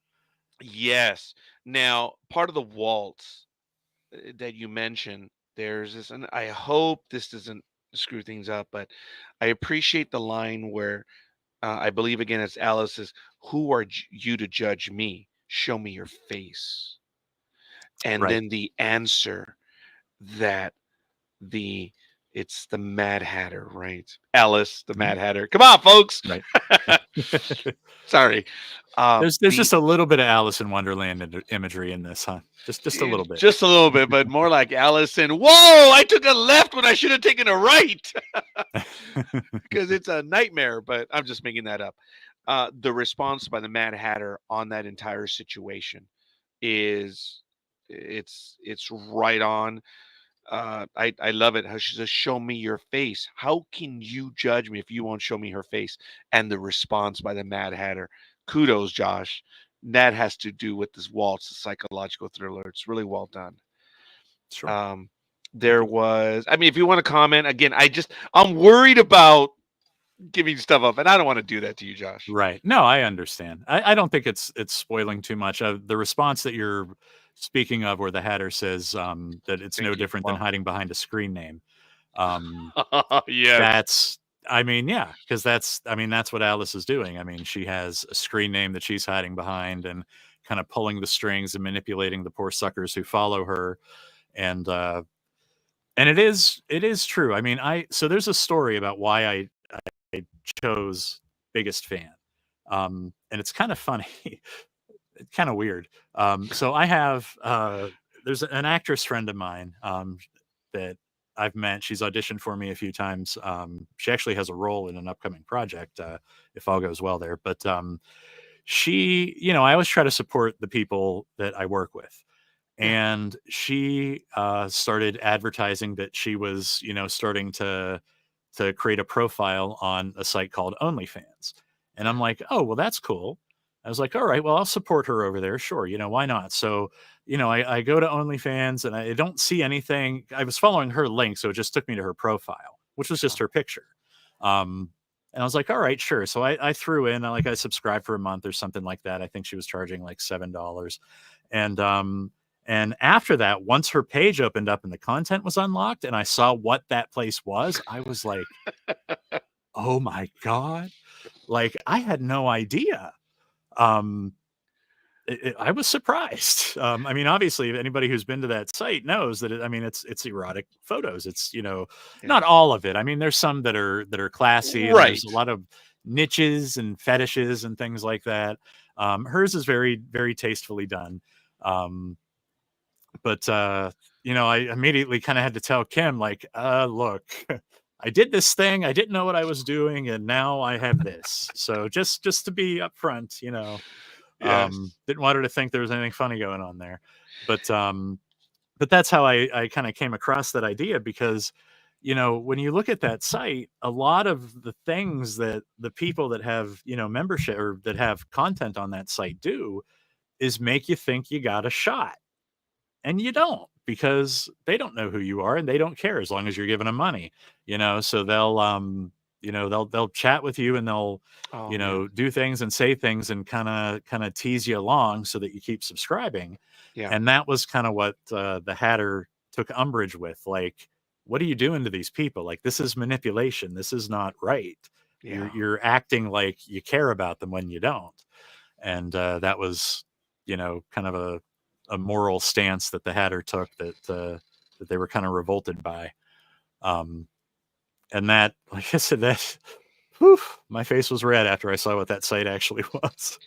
Yes. Now, part of the waltz that you mentioned, there's this, and I hope this doesn't screw things up, but I appreciate the line where I believe again it's Alice's, "Who are you to judge me? Show me your face." And Right. then the answer that the it's the Mad Hatter, right? Alice, the Mad Hatter. Come on, folks. Right. Sorry. There's The just a little bit of Alice in Wonderland imagery in this, huh? Just a little bit. Just a little bit, but more like Alice and whoa, I took a left when I should have taken a right because it's a nightmare, but I'm just making that up. The response by the Mad Hatter on that entire situation is it's right on. I love it how she says, "Show me your face." How can you judge me if you won't show me her face? And the response by the Mad Hatter, kudos, Josh. That has to do with this waltz, the psychological thriller. It's really well done. Sure. There was, I mean, if you want to comment again, I'm worried about giving stuff up, and I don't want to do that to you, Josh. Right. No, I understand. I don't think it's spoiling too much. The response that you're speaking of, where the Hatter says that it's Thank no you. different than hiding behind a screen name. Yes. That's, I mean, yeah, because that's what Alice is doing. I mean, she has a screen name that she's hiding behind and kind of pulling the strings and manipulating the poor suckers who follow her. And it is true. I mean, so there's a story about why I chose Biggest Fan. And it's kind of funny. It's kind of weird. So I have there's an actress friend of mine that I've met. She's auditioned for me a few times. She actually has a role in an upcoming project if all goes well there. But she, I always try to support the people that I work with. And she started advertising that she was, starting to create a profile on a site called OnlyFans. And I'm like, oh, well, that's cool. I was like, all right, well, I'll support her over there. Sure. Why not? So, I go to OnlyFans and I don't see anything. I was following her link. So it just took me to her profile, which was just her picture. And I was like, all right, sure. So I threw in, I subscribed for a month or something like that. I think she was charging like $7. And after that, once her page opened up and the content was unlocked and I saw what that place was, I was like, oh my God. Like, I had no idea. I was surprised. I mean, obviously, anybody who's been to that site knows that it's erotic photos. It's not all of it. I mean, there's some that are classy, and there's a lot of niches and fetishes and things like that. Hers is very, very tastefully done. But I immediately kind of had to tell Kim, like, look, I did this thing, I didn't know what I was doing, and now I have this. So just to be upfront, didn't want her to think there was anything funny going on there. But that's how I kind of came across that idea, because when you look at that site, a lot of the things that the people that have, membership or that have content on that site do is make you think you got a shot. And you don't, because they don't know who you are and they don't care as long as you're giving them money, so they'll chat with you and they'll, Oh, man. do things and say things and kind of tease you along so that you keep subscribing. Yeah. And that was kind of what the Hatter took umbrage with. Like, what are you doing to these people? Like, this is manipulation. This is not right. Yeah. You're acting like you care about them when you don't. And that was, kind of a moral stance that the Hatter took that they were kind of revolted by. And that, like I said, that, whew, my face was red after I saw what that site actually was.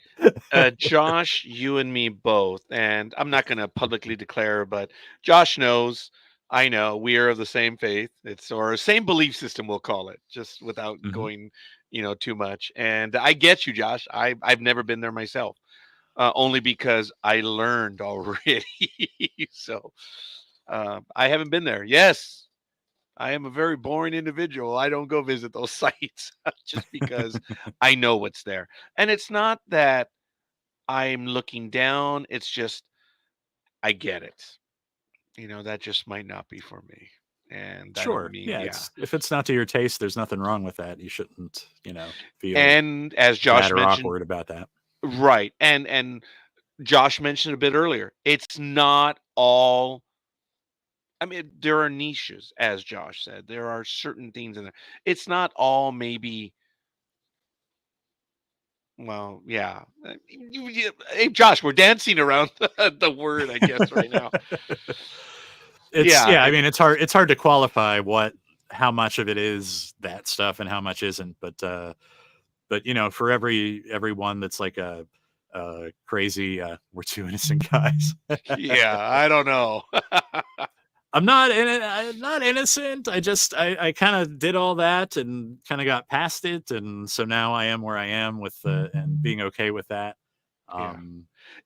Josh, you and me both, and I'm not going to publicly declare, but Josh knows, I know, we are of the same faith. It's or same belief system, we'll call it, just without Mhm. going, too much. And I get you, Josh. I've never been there myself, only because I learned already. So I haven't been there. Yes, I am a very boring individual. I don't go visit those sites just because I know what's there. And it's not that I'm looking down. It's just I get it. That just might not be for me. And I don't Sure. mean, Yeah. yeah. If it's not to your taste, there's nothing wrong with that. You shouldn't, feel And as bad Josh or mentioned, awkward about that. right. And Josh mentioned a bit earlier, it's not all. I mean, there are niches, as Josh said. There are certain things in there. It's not all maybe. Well, yeah. Hey, Josh, we're dancing around the word, I guess, right now. Yeah, I mean, it's hard to qualify how much of it is that stuff and how much isn't. But for everyone that's like a crazy, we're two innocent guys. yeah, I don't know. I'm not innocent. I kind of did all that and kind of got past it, and so now I am where I am with and being okay with that. Yeah.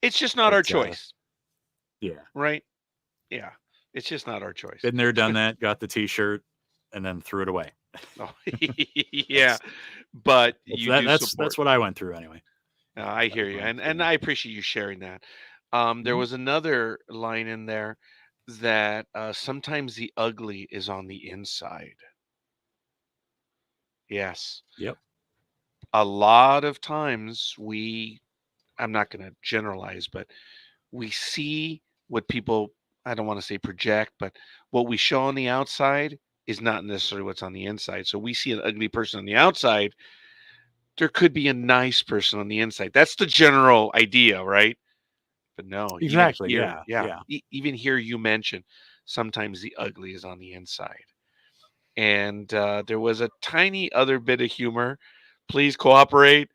It's just not our choice, Yeah. right? Yeah, it's just not our choice. Been there, done that. Got the T-shirt, and then threw it away. Oh, yeah, but you do that's support. what I went through anyway. I hear you, and I appreciate you sharing that. There was another line in there that sometimes the ugly is on the inside. Yes, Yep. a lot of times I'm not going to generalize, but we see what people, I don't want to say project, but what we show on the outside is not necessarily what's on the inside. So we see an ugly person on the outside. There could be a nice person on the inside. That's the general idea, right? But no, even Exactly. here, Yeah. even here you mentioned sometimes the ugly is on the inside. And there was a tiny other bit of humor. Please cooperate.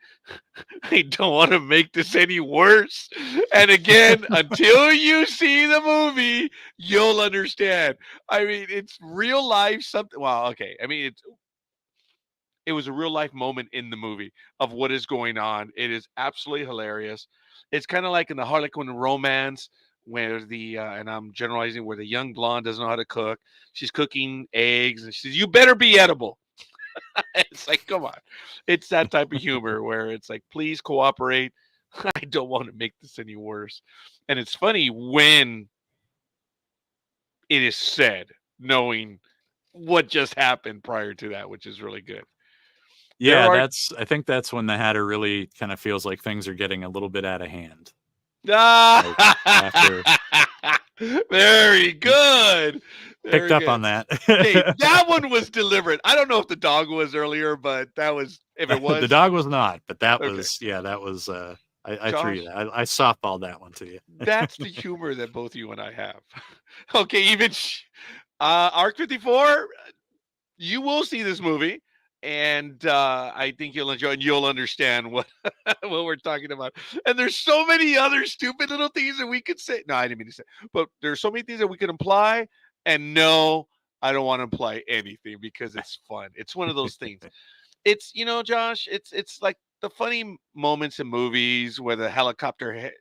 I don't want to make this any worse. And again, until you see the movie, you'll understand. I mean, it's real life something. Well, okay. I mean, it was a real life moment in the movie of what is going on. It is absolutely hilarious. It's kind of like in the Harlequin romance where and I'm generalizing, where the young blonde doesn't know how to cook. She's cooking eggs and she says, "You better be edible." It's like, come on. It's that type of humor where it's like, please cooperate. I don't want to make this any worse. And it's funny when it is said, knowing what just happened prior to that, which is really good. Yeah, I think that's when the Hatter really kind of feels like things are getting a little bit out of hand. After Very good. Picked up on that. Hey, that one was deliberate. I don't know if the dog was earlier, but that was, if it was. The dog was not, but that Okay. was, that was, I Josh, threw you that. I softballed that one to you. That's the humor that both you and I have. Okay, even Arc 54, you will see this movie, and I think you'll enjoy it, and you'll understand what what we're talking about. And there's so many other stupid little things that we could say. No, I didn't mean to say, but there's so many things that we could imply. And no, I don't want to imply anything because it's fun. It's one of those things. It's, Josh, it's like the funny moments in movies where the helicopter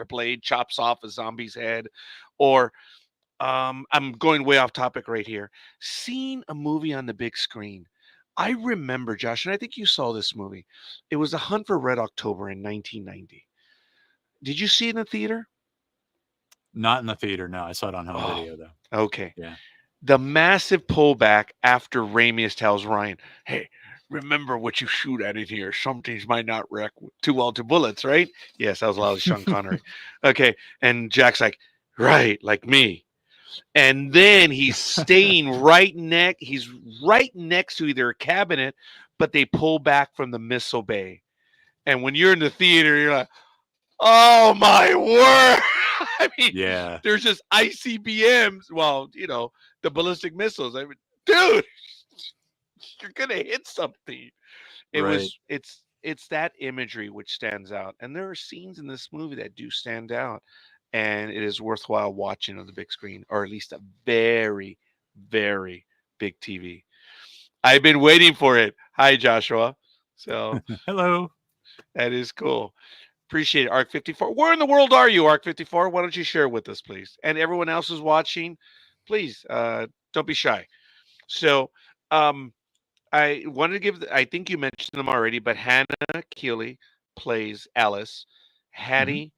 blade chops off a zombie's head, or I'm going way off topic right here. Seeing a movie on the big screen. I remember, Josh, and I think you saw this movie. It was The Hunt for Red October in 1990. Did you see it in the theater? Not in the theater. No, I saw it on home Oh, video though. okay. Yeah. The massive pullback after Ramis tells Ryan, "Hey, remember what you shoot at in here. Some things might not react too well to bullets, right?" Yes, that was a lot of Sean Connery. Okay, and Jack's like, "Right, like me." And then he's he's right next to either a cabinet, but they pull back from the missile bay. And when you're in the theater, you're like, "Oh my word!" I mean, Yeah. there's just ICBMs. Well, the ballistic missiles. I mean, dude, you're gonna hit something. Right. It's that imagery which stands out, and there are scenes in this movie that do stand out, and it is worthwhile watching on the big screen, or at least a very, very big TV. I've been waiting for it. Hi, Joshua. So Hello. that is cool. Appreciate it, Arc 54. Where in the world are you, Arc 54? Why don't you share with us, please? And everyone else who's watching, please don't be shy. So, I wanted to I think you mentioned them already, but Hannah Keeley plays Alice. Hattie,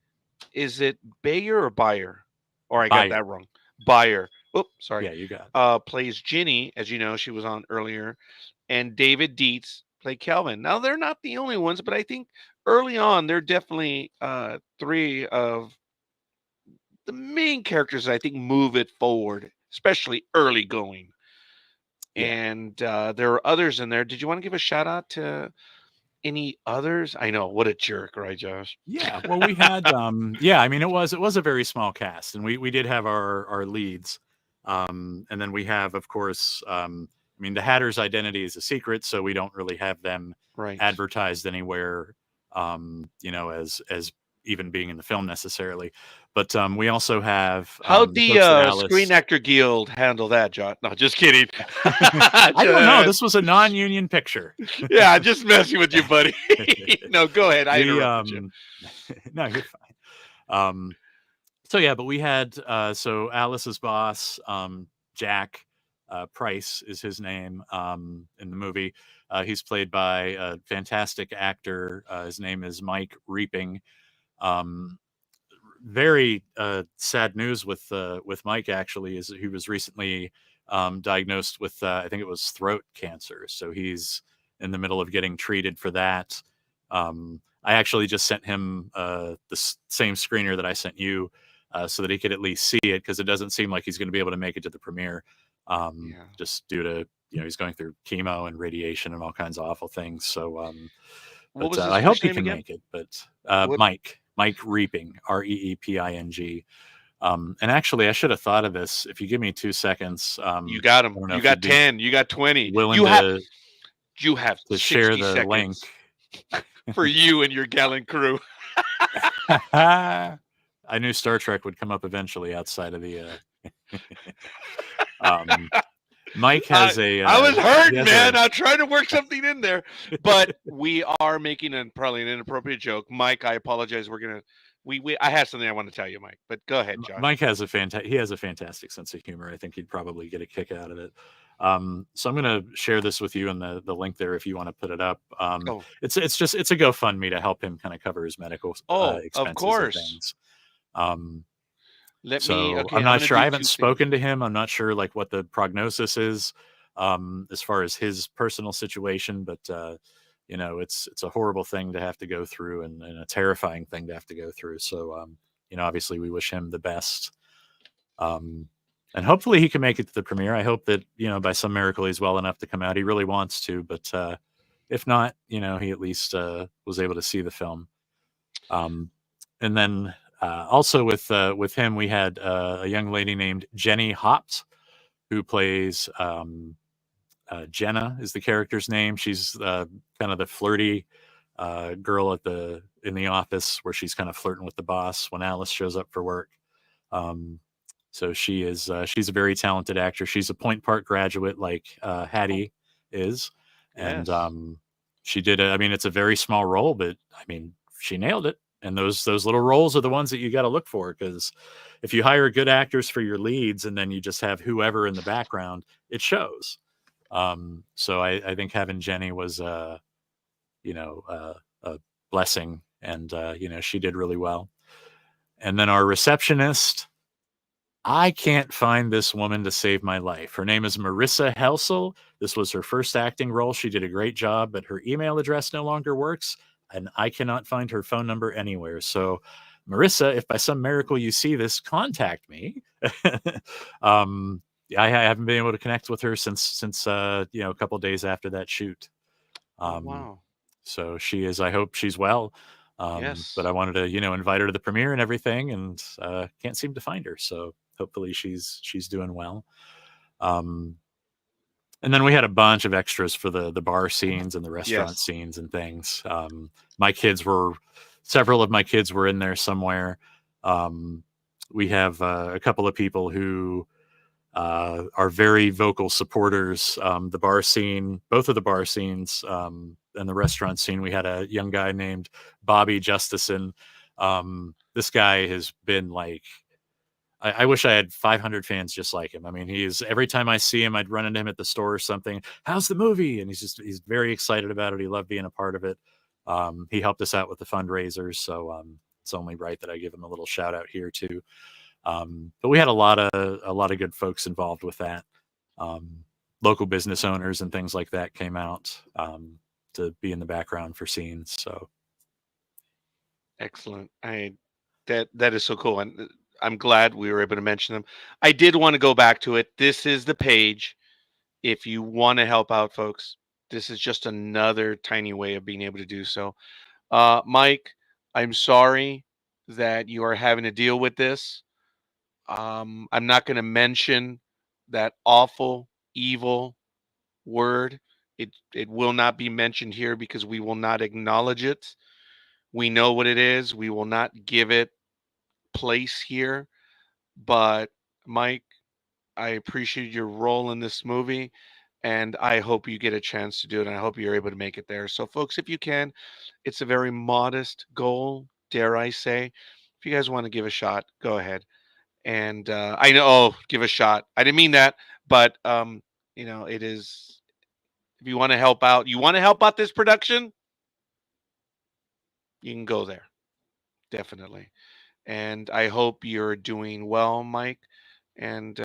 is it Bayer or Bayer? Or I got that wrong. Bayer. Oops, sorry. Yeah, you got it. Plays Ginny, as you know, she was on earlier. And David Dietz played Kelvin. Now, they're not the only ones, but I think early on, they're definitely three of the main characters that I think move it forward, especially early going. Yeah. And there are others in there. Did you want to give a shout out to any others? I know, what a jerk, right, Josh? Yeah. Well, we had yeah, I mean it was a very small cast, and we did have our leads. And then we have, of course, I mean the Hatter's identity is a secret, so we don't really have them Right. advertised anywhere, as even being in the film necessarily. But we also have How'd the folks at Alice. Screen Actor Guild handle that, Josh? No, just kidding. I don't know. This was a non-union picture. Yeah, just messing with you, buddy. No, go ahead. I interrupted you. No, you're fine. So yeah, but we had so Alice's boss, Jack Price is his name in the movie. He's played by a fantastic actor. His name is Mike Reaping. Very sad news with Mike, actually, is that he was recently diagnosed with I think it was throat cancer. So he's in the middle of getting treated for that. I actually just sent him the same screener that I sent you so that he could at least see it, because it doesn't seem like he's going to be able to make it to the premiere just due to, he's going through chemo and radiation and all kinds of awful things. So but I hope he can make it. But Mike Reaping, Reeping. And actually, I should have thought of this. If you give me 2 seconds, you got him. You got 10. You got 20. You have to share the seconds link for you and your gallant crew. I knew Star Trek would come up eventually outside of the. Mike has I was hurting, man. I'm trying to work something in there, but we are making probably an inappropriate joke. Mike, I apologize. We're gonna. I have something I want to tell you, Mike. But go ahead, John. Mike has a fantastic sense of humor. I think he'd probably get a kick out of it. So I'm going to share this with you in the link there if you want to put it up. It's a GoFundMe to help him kind of cover his medical expenses. Of course. And things. I'm not sure. I haven't spoken to him. I'm not sure what the prognosis is as far as his personal situation, but it's a horrible thing to have to go through and a terrifying thing to have to go through. So obviously we wish him the best. And hopefully he can make it to the premiere. I hope that, by some miracle he's well enough to come out. He really wants to, but if not, he at least was able to see the film. And then also with him, we had a young lady named Jenny Hopt, who plays Jenna is the character's name. She's kind of the flirty girl in the office where she's kind of flirting with the boss when Alice shows up for work. So she's a very talented actor. She's a Point Park graduate like Hattie is. And she did it's a very small role, but she nailed it. And those little roles are the ones that you got to look for, because if you hire good actors for your leads and then you just have whoever in the background, it shows. So I think having Jenny was, a blessing, and she did really well. And then our receptionist, I can't find this woman to save my life. Her name is Marissa Helsel. This was her first acting role. She did a great job, but her email address no longer works, and I cannot find her phone number anywhere. So, Marissa, if by some miracle you see this, contact me. I haven't been able to connect with her since a couple of days after that shoot. Wow. So she is. I hope she's well. Yes. But I wanted to, invite her to the premiere and everything, and can't seem to find her. So hopefully she's doing well. And then we had a bunch of extras for the bar scenes and the restaurant scenes and things. Several of my kids were in there somewhere. We have a couple of people who are very vocal supporters. The bar scene, both of the bar scenes, and the restaurant scene, we had a young guy named Bobby Justison. This guy has been like, I wish I had 500 fans just like him. I mean, every time I see him, I'd run into him at the store or something. How's the movie? And he's very excited about it. He loved being a part of it. He helped us out with the fundraisers. So it's only right that I give him a little shout out here too. But we had a lot of good folks involved with that. Local business owners and things like that came out to be in the background for scenes. So Excellent. That is so cool, and I'm glad we were able to mention them. I did want to go back to it. This is the page. If you want to help out, folks, this is just another tiny way of being able to do so. Mike, I'm sorry that you are having to deal with this. I'm not going to mention that awful, evil word. It will not be mentioned here because we will not acknowledge it. We know what it is. We will not give it place here. But Mike, I appreciate your role in this movie, and I hope you get a chance to do it, and I hope you're able to make it there. So, folks, if you can, it's a very modest goal, dare I say. If you guys want to give a shot, go ahead. And I know, give a shot. I didn't mean that, but it is. If you want to help out, this production, you can go there, definitely. And I hope you're doing well, Mike. And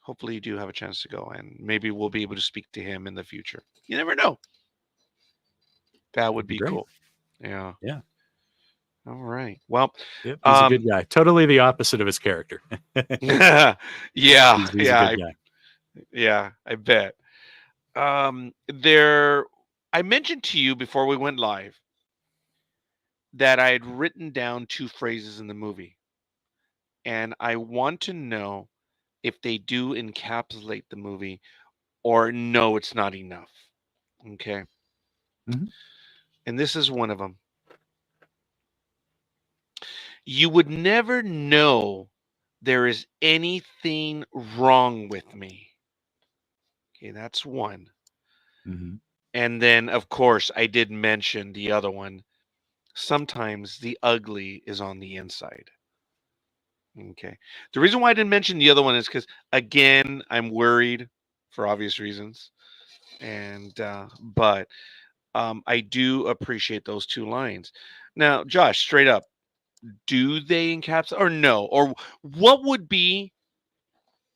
hopefully you do have a chance to go, and maybe we'll be able to speak to him in the future. You never know. That would be great. cool. Yeah. Yeah. All right. Well, yep, he's a good guy. Totally the opposite of his character. yeah. He's a good guy. Yeah, I bet. I mentioned to you before we went live that I had written down 2 phrases in the movie, and I want to know if they do encapsulate the movie or no, it's not enough. Okay. Mhm. And this is one of them. You would never know there is anything wrong with me. Okay, that's one. Mhm. And then, of course, I did mention the other one. Sometimes the ugly is on the inside. Okay. The reason why I didn't mention the other one is because, again, I'm worried for obvious reasons. And, but I do appreciate those 2 lines. Now, Josh, straight up, do they encapsulate or no? Or what would be,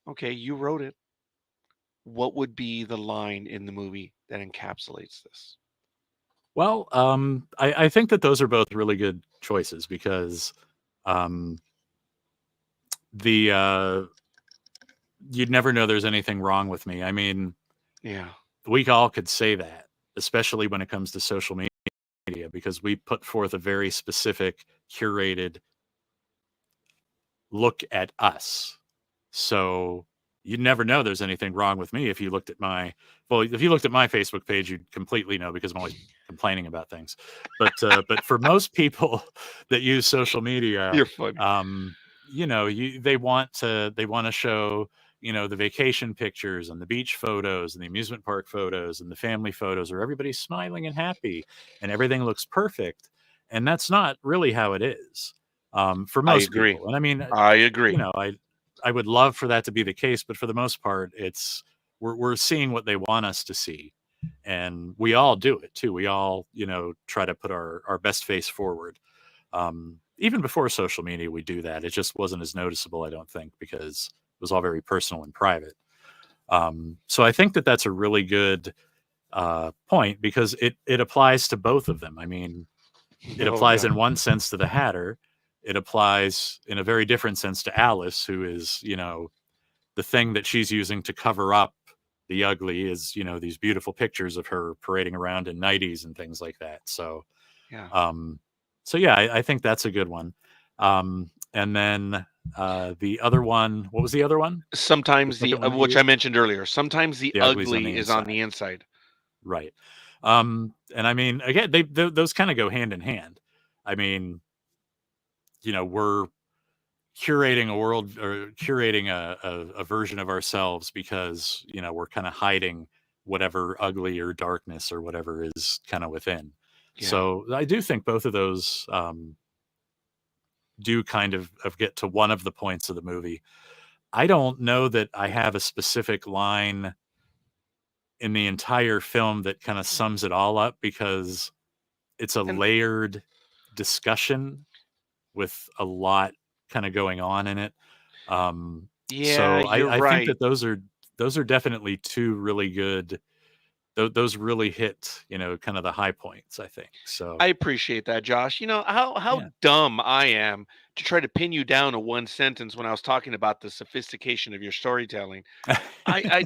okay, you wrote it. What would be the line in the movie that encapsulates this? Well, I think that those are both really good choices, because you'd never know there's anything wrong with me. I mean, Yeah. we all could say that, especially when it comes to social media, because we put forth a very specific, curated look at us. So you'd never know there's anything wrong with me if you looked at my Facebook page, you'd completely know, because I'm always complaining about things. But for most people that use social media, You're funny. They want to show, the vacation pictures and the beach photos and the amusement park photos and the family photos, where everybody's smiling and happy and everything looks perfect. And that's not really how it is for I most agree. people. And I mean, I agree. you know, I would love for that to be the case, but for the most part, it's we're seeing what they want us to see, and we all do it too. We all, you know, try to put our best face forward. Even before social media, we do that. It just wasn't as noticeable, I don't think, because it was all very personal and private. So I think that that's a really good point because it applies to both of them. I mean, it Oh, applies God. in one sense to the Hatter. It applies in a very different sense to Alice, who is, you know, the thing that she's using to cover up the ugly is, you know, these beautiful pictures of her parading around in nighties and things like that. So, Yeah. yeah, I think that's a good one. And then the other one, what was the other one? Sometimes The second one that which you- I mentioned earlier, sometimes the The ugly's on ugly the is on inside. the inside. Right. And I mean, again, those kind of go hand in hand. I mean, you know, we're curating a world or curating a version of ourselves because, you know, we're kind of hiding whatever ugly or darkness or whatever is kind of within. Yeah. So I do think both of those do kind of get to one of the points of the movie. I don't know that I have a specific line in the entire film that kind of sums it all up because it's a And layered discussion with a lot kind of going on in it. yeah, So you're I think right. that those are definitely two really good. Those really hit, you know, kind of the high points. I think so. I appreciate that, Josh. You know how Yeah. dumb I am to try to pin you down to one sentence when I was talking about the sophistication of your storytelling.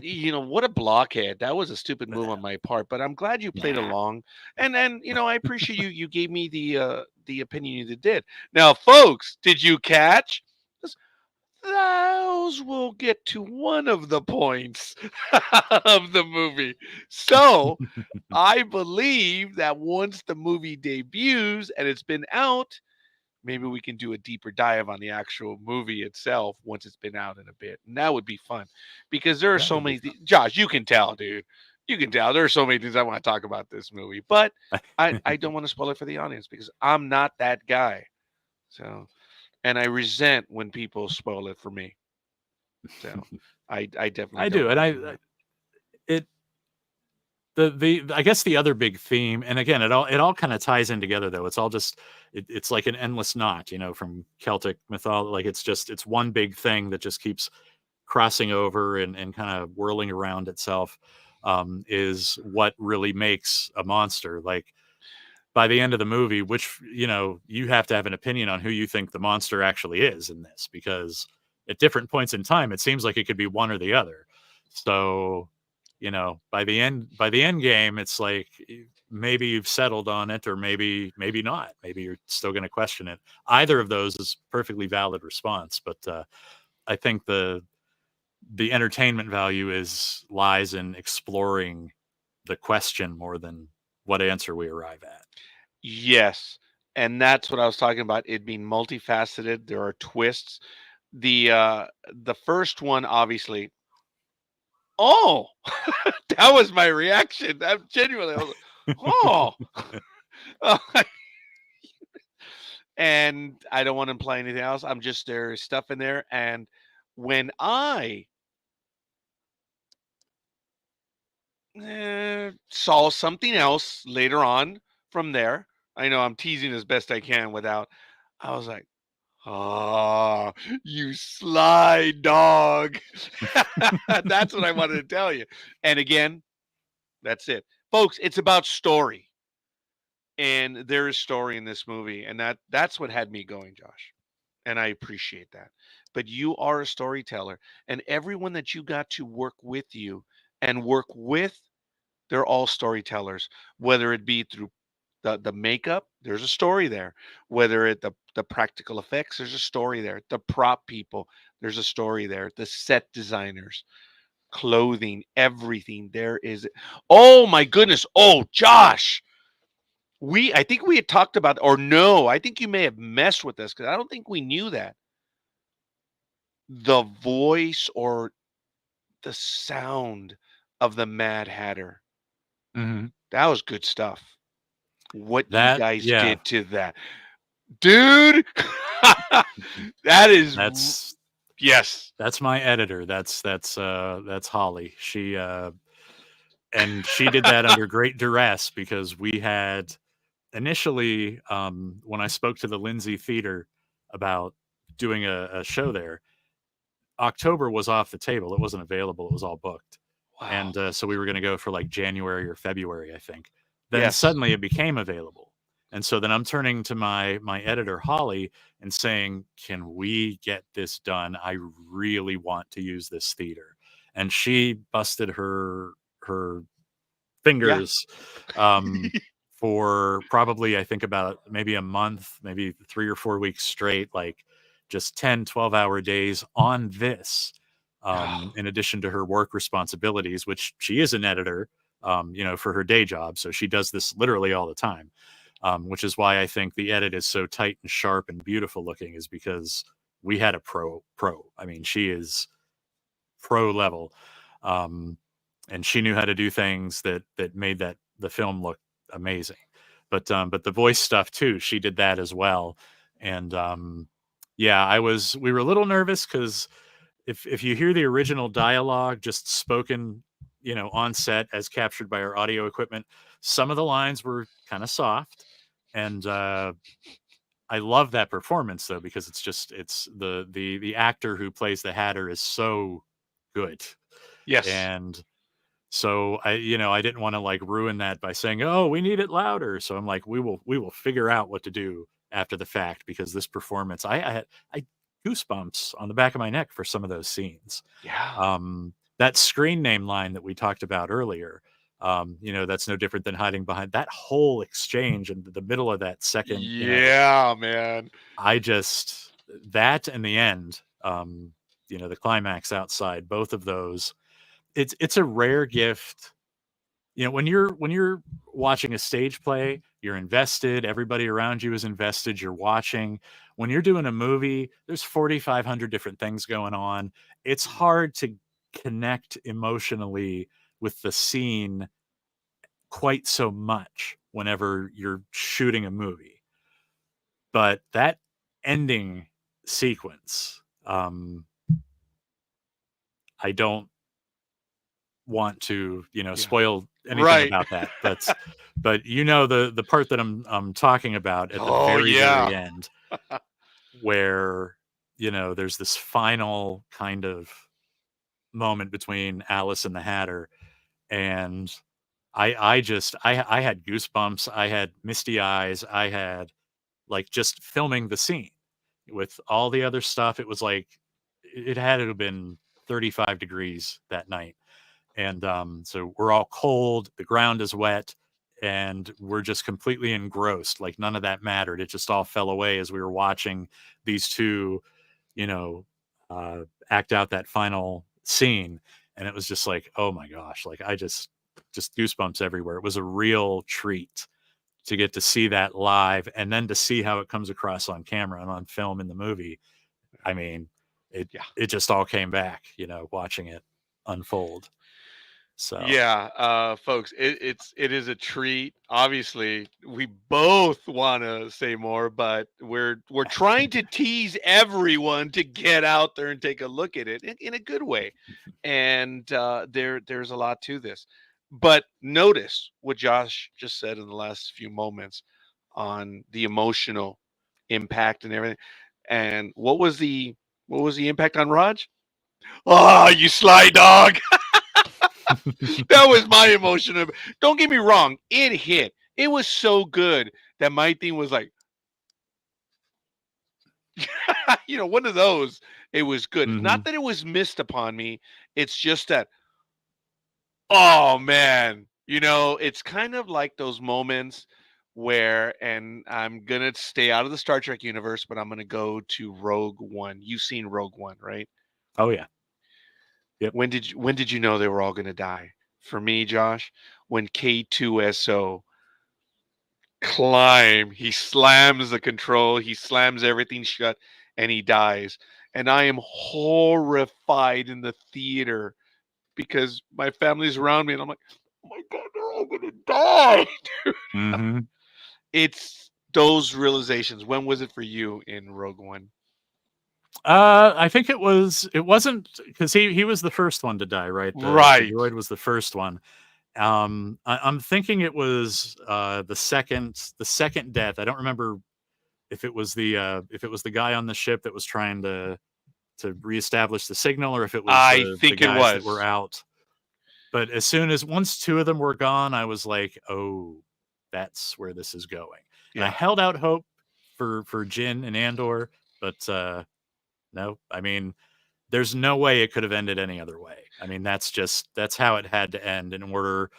You know, what a blockhead. That was a stupid move on my part, but I'm glad you played Nah. along. And you know, I appreciate you gave me the opinion you did. Now, folks, did you catch? Those will get to one of the points of the movie. So I believe that once the movie debuts and it's been out, maybe we can do a deeper dive on the actual movie itself once it's been out in a bit. And that would be fun because there are That so would be many Josh, you can tell, dude. You can tell there are so many things I want to talk about this movie, but I don't want to spoil it for the audience because I'm not that guy. So, and I resent when people spoil it for me. So, I definitely I don't do, and want to do that. it the I guess the other big theme, and again, it all kind of ties in together though. It's all just it's like an endless knot, you know, from Celtic mythology. Like it's one big thing that just keeps crossing over and kind of whirling around itself. Is what really makes a monster. Like by the end of the movie, which, you know, you have to have an opinion on who you think the monster actually is in this, because at different points in time, it seems like it could be one or the other. So, you know, by the end game, it's like maybe you've settled on it, or maybe not. Maybe you're still going to question it. Either of those is perfectly valid response, but I think the entertainment value lies in exploring the question more than what answer we arrive at. Yes. And that's what I was talking about. It being multifaceted. There are twists. The first one, obviously. Oh, that was my reaction. I'm genuinely. I was like, oh. And I don't want to imply anything else. I'm just there's stuff in there. And when I saw something else later on from there, I know I'm teasing as best I can without. I was like, "Ah, you sly dog." That's what I wanted to tell you. And again, that's it. Folks, it's about story. And there is story in this movie, and that's what had me going, Josh. And I appreciate that. But you are a storyteller, and everyone that you got to work with you and work with, they're all storytellers, whether it be through the makeup, there's a story there. Whether it the practical effects, there's a story there. The prop people, there's a story there. The set designers, clothing, everything. There is. Oh my goodness. Oh, Josh. I think we had talked about, or no, I think you may have messed with this because I don't think we knew that. The voice or the sound of the Mad Hatter. Mm-hmm. That was good stuff. what you That guys yeah, did to that. Dude, that is that's yes. that's my editor. That's Holly. And she did that under great duress because we had initially, when I spoke to the Lindsay Theater about doing a show there, October was off the table. It wasn't available. It was all booked. Wow. And so we were going to go for like January or February, I think. Then Yes. suddenly it became available. And so then I'm turning to my editor, Holly, and saying, can we get this done? I really want to use this theater. And she busted her fingers for probably, I think, about maybe a month, maybe 3 or 4 weeks straight, like just 10, 12-hour days on this, in addition to her work responsibilities, which she is an editor, for her day job. So she does this literally all the time, which is why I think the edit is so tight and sharp and beautiful looking, is because we had a pro. I mean, she is pro level. And she knew how to do things that made the film look amazing. But the voice stuff too, she did that as well. And we were a little nervous because if you hear the original dialogue just spoken, on set as captured by our audio equipment, some of the lines were kind of soft. And I love that performance though, because it's the actor who plays the Hatter is so good. Yes. And so I didn't want to like ruin that by saying, oh, we need it louder. So I'm like, we will figure out what to do after the fact, because this performance, I had goosebumps on the back of my neck for some of those scenes. Yeah. That screen name line that we talked about earlier, that's no different than hiding behind that whole exchange in the middle of that second. Yeah, man. That and the end, the climax outside, both of those. It's a rare gift. When you're watching a stage play, you're invested, everybody around you is invested, you're watching. When you're doing a movie, there's 4,500 different things going on. It's hard to connect emotionally with the scene quite so much whenever you're shooting a movie. But that ending sequence, I don't want to spoil anything about that, but but the part that I'm talking about at the very end, where there's this final kind of moment between Alice and the Hatter, and I had goosebumps, I had misty eyes, I had like just filming the scene with all the other stuff. It was like it had to have been 35 degrees that night. And so we're all cold, the ground is wet, and we're just completely engrossed. Like none of that mattered. It just all fell away as we were watching these two, act out that final scene. And it was just like, oh my gosh, like I just goosebumps everywhere. It was a real treat to get to see that live, and then to see how it comes across on camera and on film in the movie. I mean, it just all came back, watching it unfold. So yeah, folks, it is a treat. Obviously, we both want to say more, but we're trying to tease everyone to get out there and take a look at it in a good way. And there's a lot to this. But notice what Josh just said in the last few moments on the emotional impact and everything. And what was the impact on Raj? Oh, you sly dog. That was my emotion. Don't get me wrong, it hit. It was so good that my thing was like, one of those. It was good. Not that it was missed upon me. It's just that, oh man, it's kind of like those moments where, and I'm gonna stay out of the Star Trek universe, but I'm gonna go to Rogue One. You've seen Rogue One, right? Oh yeah. Yep. When did you know they were all gonna die? For me, Josh, when K2SO he slams the control, he slams everything shut, and he dies. And I am horrified in the theater because my family's around me, and I'm like, oh my God, they're all gonna die. Mm-hmm. it's those realizations. When was it for you in Rogue One? I think it wasn't because he was the first one to die, right? The Right. droid was the first one. I'm thinking it was the second death. I don't remember if it was the guy on the ship that was trying to reestablish the signal, or if it was I the think it guys that were was. out. But once two of them were gone, I was like, oh, that's where this is going. And I Yeah. held out hope for Jin and Andor, but no, I mean, there's no way it could have ended any other way. I mean, that's how it had to end in order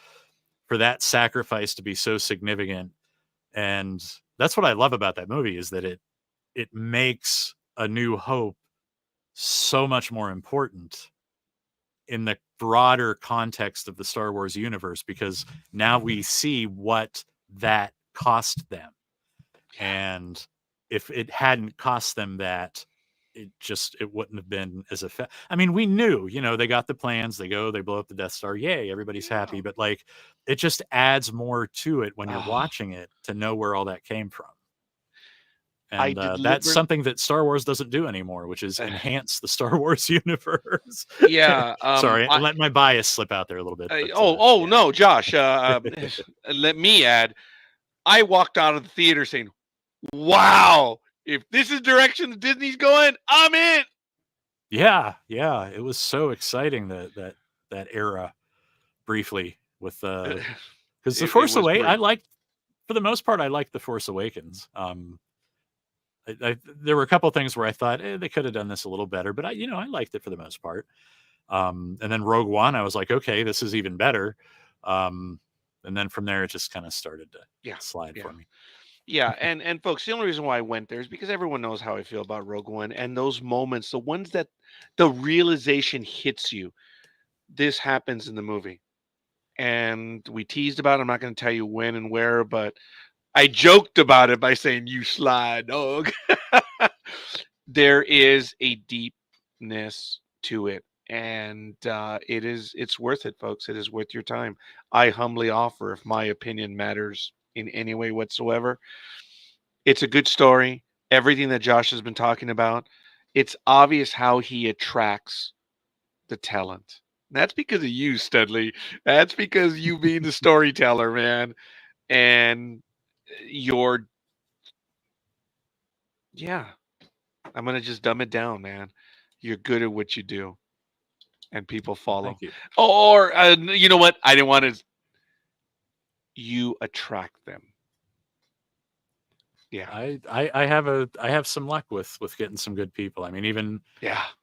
for that sacrifice to be so significant. And that's what I love about that movie, is that it makes A New Hope so much more important in the broader context of the Star Wars universe, because now we see what that cost them. And if it hadn't cost them that, it wouldn't have been as effective. I mean, we knew, they got the plans, they blow up the Death Star, yay, everybody's happy. But like, it just adds more to it when you're watching it to know where all that came from. And that's something that Star Wars doesn't do anymore, which is enhance the Star Wars universe. Yeah. Sorry, I let my bias slip out there a little bit. But, yeah. No, Josh. Let me add. I walked out of the theater saying, "Wow, if this is direction Disney's going, I'm in." Yeah, it was so exciting that era, briefly, with because the Force Awakens. For the most part, I liked the Force Awakens. There were a couple of things where I thought they could have done this a little better, but I liked it for the most part. And then Rogue One, I was like, okay, this is even better. And then from there, it just kind of started to slide for me. Yeah, and folks, the only reason why I went there is because everyone knows how I feel about Rogue One, and those moments, the ones that the realization hits you. This happens in the movie, and we teased about it. I'm not going to tell you when and where, but I joked about it by saying, "You sly dog." There is a deepness to it, and it's worth it, folks. It is worth your time. I humbly offer, if my opinion matters in any way whatsoever. It's a good story. Everything that Josh has been talking about, it's obvious how he attracts the talent. That's because of you, Studley. That's because you being the storyteller, man. And you're, I'm going to just dumb it down, man. You're good at what you do, and people follow. Thank you. Or, you know what? I didn't want to. You attract them. Yeah. I have some luck with getting some good people. I mean, even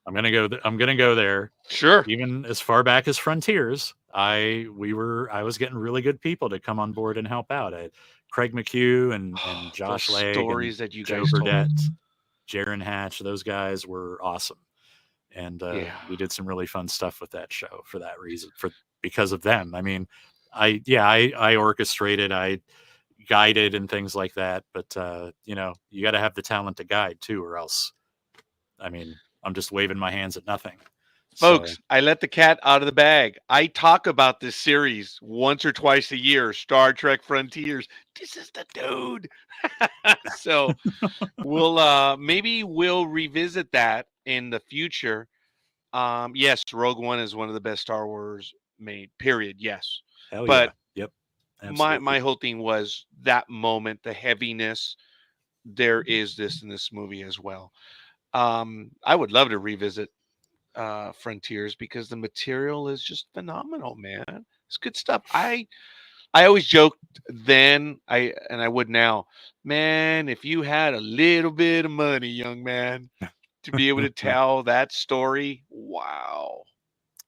I'm gonna go there. Sure. Even as far back as Frontiers, I was getting really good people to come on board and help out. Craig McHugh and Josh Legg, stories and that you Joe guys Burdett, told. Jaron Hatch, those guys were awesome. And we did some really fun stuff with that show for that reason, because of them. I mean, I orchestrated, I guided and things like that, but you got to have the talent to guide too, or else, I mean, I'm just waving my hands at nothing. Folks, I let the cat out of the bag. I talk about this series once or twice a year, Star Trek Frontiers. This is the dude. So maybe we'll revisit that in the future. Yes, Rogue One is one of the best Star Wars made, period. Yes. Hell but yeah. Yep. Absolutely. My whole thing was that moment, the heaviness. There is this in this movie as well. I would love to revisit Frontiers, because the material is just phenomenal, man. It's good stuff. I always joked then, and I would now, man, if you had a little bit of money, young man, to be able to tell that story, wow.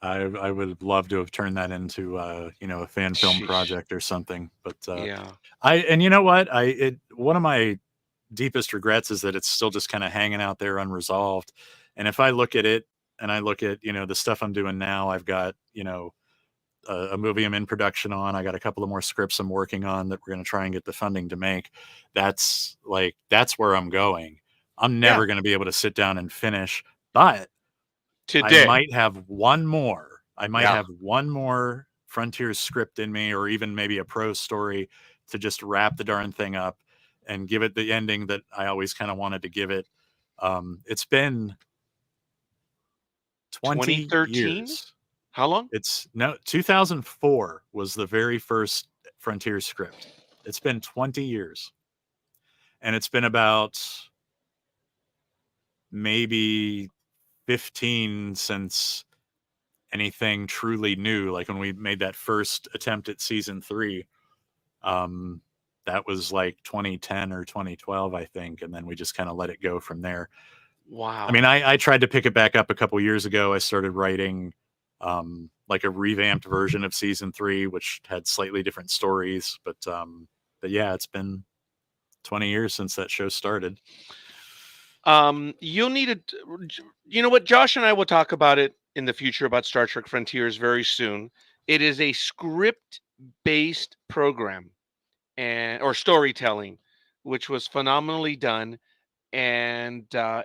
I would love to have turned that into a fan film project or something. But and you know what? One of my deepest regrets is that it's still just kind of hanging out there unresolved. And if I look at it, and I look at the stuff I'm doing now, I've got a movie I'm in production on. I got a couple of more scripts I'm working on that we're going to try and get the funding to make. That's where I'm going. I'm never going to be able to sit down and finish, but today I might have one more. Have one more Frontiers script in me, or even maybe a prose story to just wrap the darn thing up. and give it the ending that I always kind of wanted to give it. It's been 20 2013? years. How long? 2004 was the very first Frontier script. It's been 20 years. And it's been about maybe 15 since anything truly new. Like when we made that first attempt at season 3, that was like 2010 or 2012, I think. And then we just kind of let it go from there. Wow. I mean, I tried to pick it back up a couple years ago. I started writing like a revamped version of season 3, which had slightly different stories. But yeah, it's been 20 years since that show started. You'll need you know what? Josh and I will talk about it in the future about Star Trek Frontiers very soon. It is a script-based program or storytelling, which was phenomenally done. And they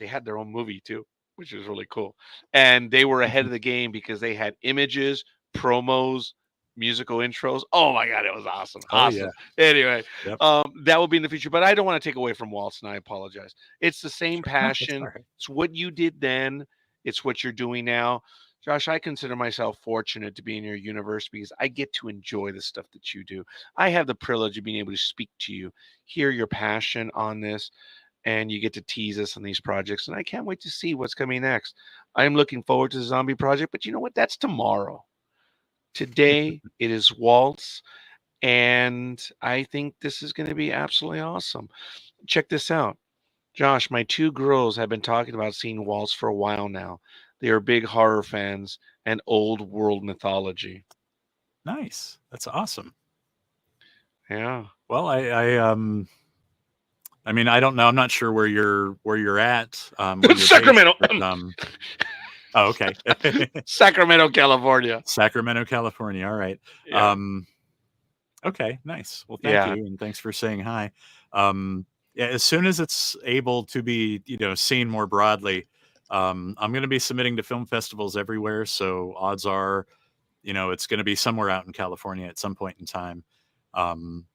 had their own movie too, which was really cool. And they were ahead of the game because they had images, promos, musical intros. Oh my God, it was awesome. Awesome. Yeah. Anyway, Yep. that will be in the future, but I don't want to take away from Waltz, and I apologize. It's the same Sure. No, that's passion. all right. It's what you did then. It's what you're doing now. Josh, I consider myself fortunate to be in your universe because I get to enjoy the stuff that you do. I have the privilege of being able to speak to you, hear your passion on this, and you get to tease us on these projects. And I can't wait to see what's coming next. I'm looking forward to the Zombie Project, but you know what? That's tomorrow. Today, it is Waltz, and I think this is going to be absolutely awesome. Check this out. Josh, my 2 girls have been talking about seeing Waltz for a while now. They are big horror fans and old world mythology. Nice. That's awesome. Yeah. Well, I mean, I don't know. I'm not sure where you're at. Where you're Sacramento. Based, but, oh, okay. Sacramento, California. Sacramento, California. All right. Yeah. Okay, nice. Well, thank you, and thanks for saying hi. Yeah, as soon as it's able to be, seen more broadly, I'm going to be submitting to film festivals everywhere. So odds are, it's going to be somewhere out in California at some point in time.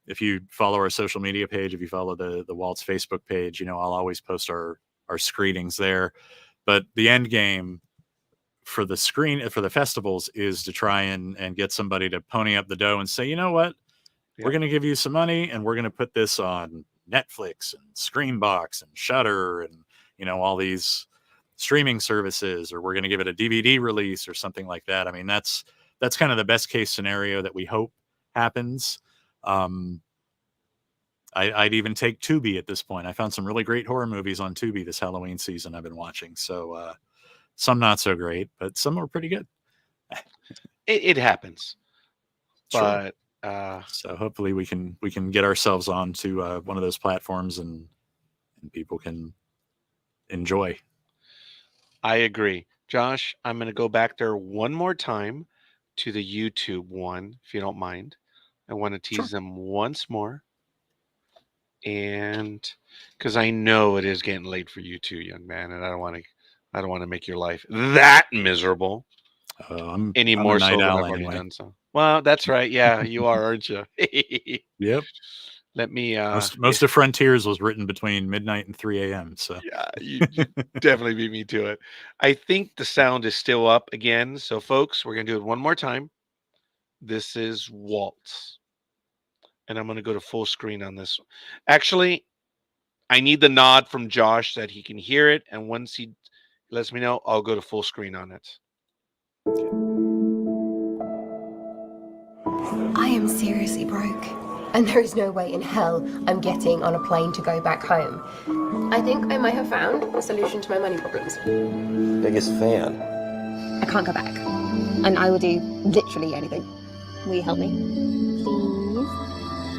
If you follow our social media page, if you follow the Waltz Facebook page, I'll always post our screenings there. But the end game for the festivals is to try and get somebody to pony up the dough and say, you know what, we're going to give you some money and we're going to put this on Netflix and Screenbox and Shudder and, all these streaming services, or we're going to give it a DVD release or something like that. I mean, that's kind of the best case scenario that we hope happens. I'd even take Tubi at this point. I found some really great horror movies on Tubi this Halloween season I've been watching. So some not so great, but some were pretty good. It happens. Sure. But so hopefully we can get ourselves onto one of those platforms and people can enjoy. I agree. Josh, I'm going to go back there one more time to the YouTube one, if you don't mind. I want to tease them once more. And because I know it is getting late for you too, young man, and I don't want to make your life that miserable. I'm more so than I've already already done so. Well, that's right. Yeah, you are, aren't you? Yep. Let me. Most of Frontiers was written between midnight and 3 a.m. So yeah, you definitely beat me to it. I think the sound is still up again. So, folks, we're gonna do it one more time. This is Waltz, and I'm gonna go to full screen on this. Actually, I need the nod from Josh that he can hear it, and once he lets me know, I'll go to full screen on it. I am seriously broke, and there is no way in hell I'm getting on a plane to go back home. I think I might have found a solution to my money problems. Biggest fan. I can't go back, and I will do literally anything. Will you help me? Please?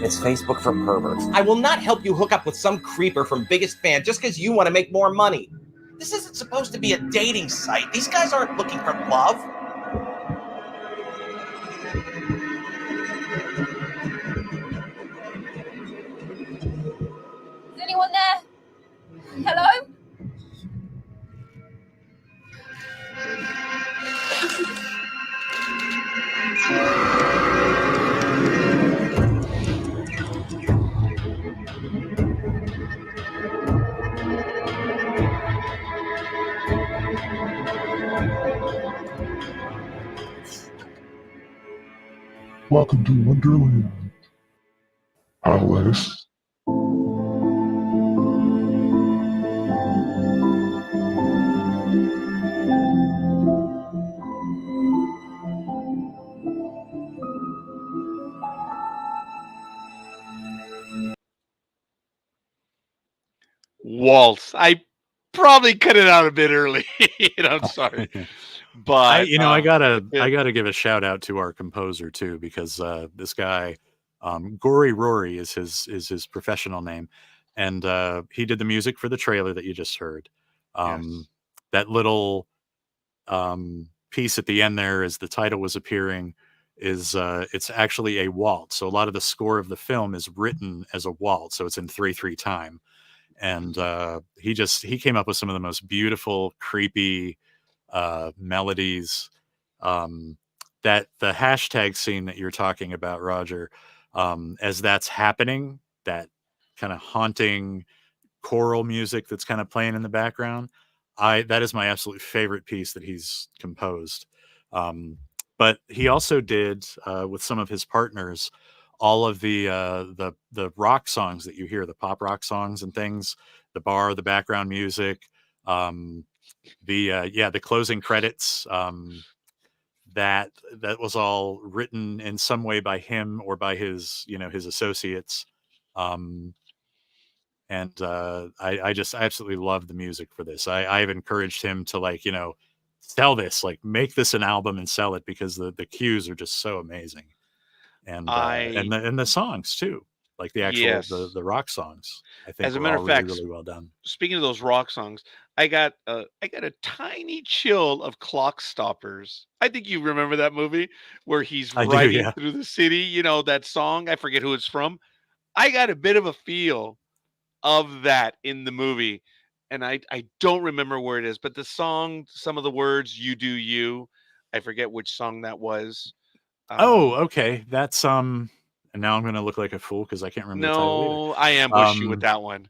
It's Facebook for perverts. I will not help you hook up with some creeper from Biggest Fan just because you want to make more money. This isn't supposed to be a dating site. These guys aren't looking for love. Is anyone there? Hello? Welcome to Wonderland. Hi, Lettuce. Waltz. I probably cut it out a bit early. I'm sorry, but I yeah. gotta give a shout out to our composer too, because this guy, Gory Rory is his professional name, and he did the music for the trailer that you just heard. Yes. That little piece at the end there, as the title was appearing, is it's actually a waltz. So a lot of the score of the film is written as a waltz, so it's in 3/3 time. And he came up with some of the most beautiful, creepy melodies. That the hashtag scene that you're talking about, Roger, as that's happening, that kind of haunting choral music that's kind of playing in the background, that is my absolute favorite piece that he's composed. But he also did with some of his partners all of the rock songs that you hear, the pop rock songs and things, the background music, the closing credits. That was all written in some way by him or by his associates. And I absolutely love the music for this. I've encouraged him to sell this, make this an album and sell it, because the cues are just so amazing. And the songs too, like the actual Yes. the rock songs, I think As a were matter all of really, fact, really well done. speaking of those rock songs, I got a tiny chill of Clock Stoppers. I think you remember that movie where he's I do, riding yeah. through the city. That song. I forget who it's from. I got a bit of a feel of that in the movie, and I don't remember where it is, but the song, some of the words, "You do you." I forget which song that was. Oh, Um, okay. That's and now I'm gonna look like a fool because I can't remember the title either. no, I ambushed you with that one.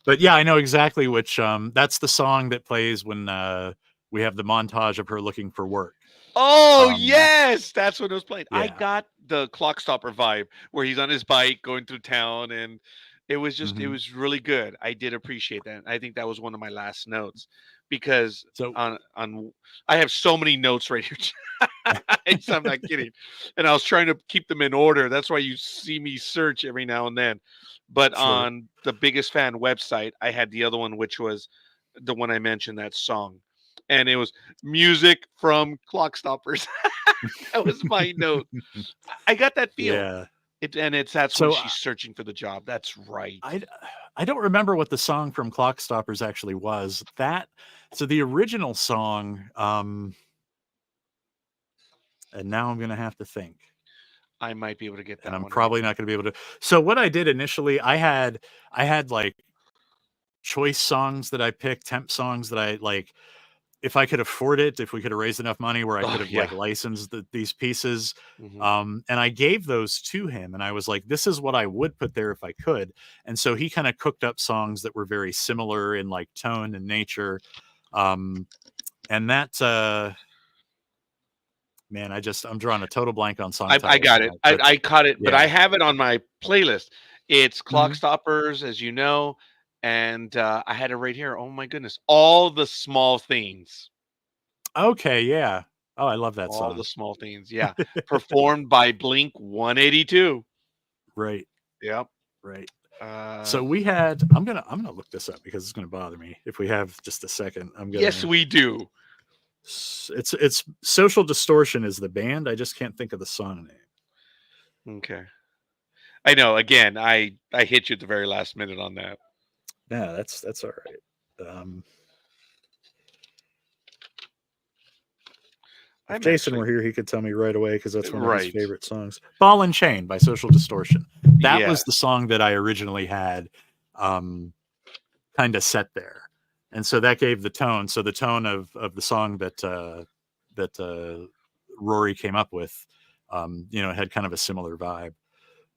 But yeah, I know exactly which. That's the song that plays when we have the montage of her looking for work. Oh, Um, yes! That's what it was playing. I yeah. got the Clock Stopper vibe where he's on his bike going through town, and it Mhm. was really good. I did appreciate that. I think that was one of my last notes because So on I have so many notes right here. I'm not kidding. And I was trying to keep them in order. That's why you see me search every now and then. But sure. on the Biggest Fan website, I had the other one, which was the one I mentioned, that song. And it was music from Clock Stoppers. That was my note. I got that feel. Yeah. That's when So she's searching for the job. That's right. I I don't remember what the song from Clock Stoppers actually was. So the original song, and now I'm gonna have to think. I might be able to get And that I'm one right probably now. not gonna be able to. So what I did initially, I had like choice songs that I picked, temp songs that I like. If I could afford it, if we could have raised enough money where I could Oh have yeah. licensed these pieces, Hmm. and I gave those to him, and I was like, "This is what I would put there if I could." And so he kind of cooked up songs that were very similar in like tone and nature, um, and that man, I'm drawing a total blank on song I titles got it. now, but I caught it, but I yeah. have it on my playlist. It's Clock Mhm. Stoppers, as you know, and I had it right here. Oh my goodness, all the small things. Okay, yeah. Oh, I love that All the song. small things. Yeah, performed by Blink 182. Right, Yep. right. Uh, So I'm gonna look this up because it's gonna bother me if we have just a second. yes, we do. It's Social Distortion is the band. I just can't think of the song name. Okay. I know. Again, I hit you at the very last minute on that. Yeah, that's all right. If I'm Jason actually were here, he could tell me right away because that's one of his right. favorite songs. Ball and Chain by Social Distortion. That was the Yes. song that I originally had kind of set there. And so that gave the tone. So the tone of the song that Rory came up with, it had kind of a similar vibe.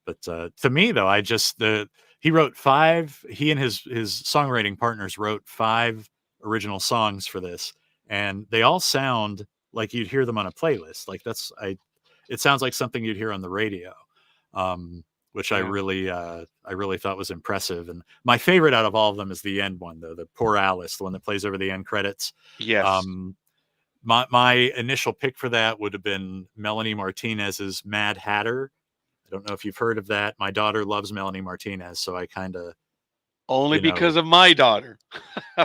But to me, though, he wrote five. He and his songwriting partners wrote 5 original songs for this, and they all sound like you'd hear them on a playlist. Like it sounds like something you'd hear on the radio, which I Yeah. really thought was impressive. And my favorite out of all of them is the end one, though, the Poor Alice, the one that plays over the end credits. Yes. My initial pick for that would have been Melanie Martinez's Mad Hatter. I don't know if you've heard of that. My daughter loves Melanie Martinez, so I kind of Only because of my daughter.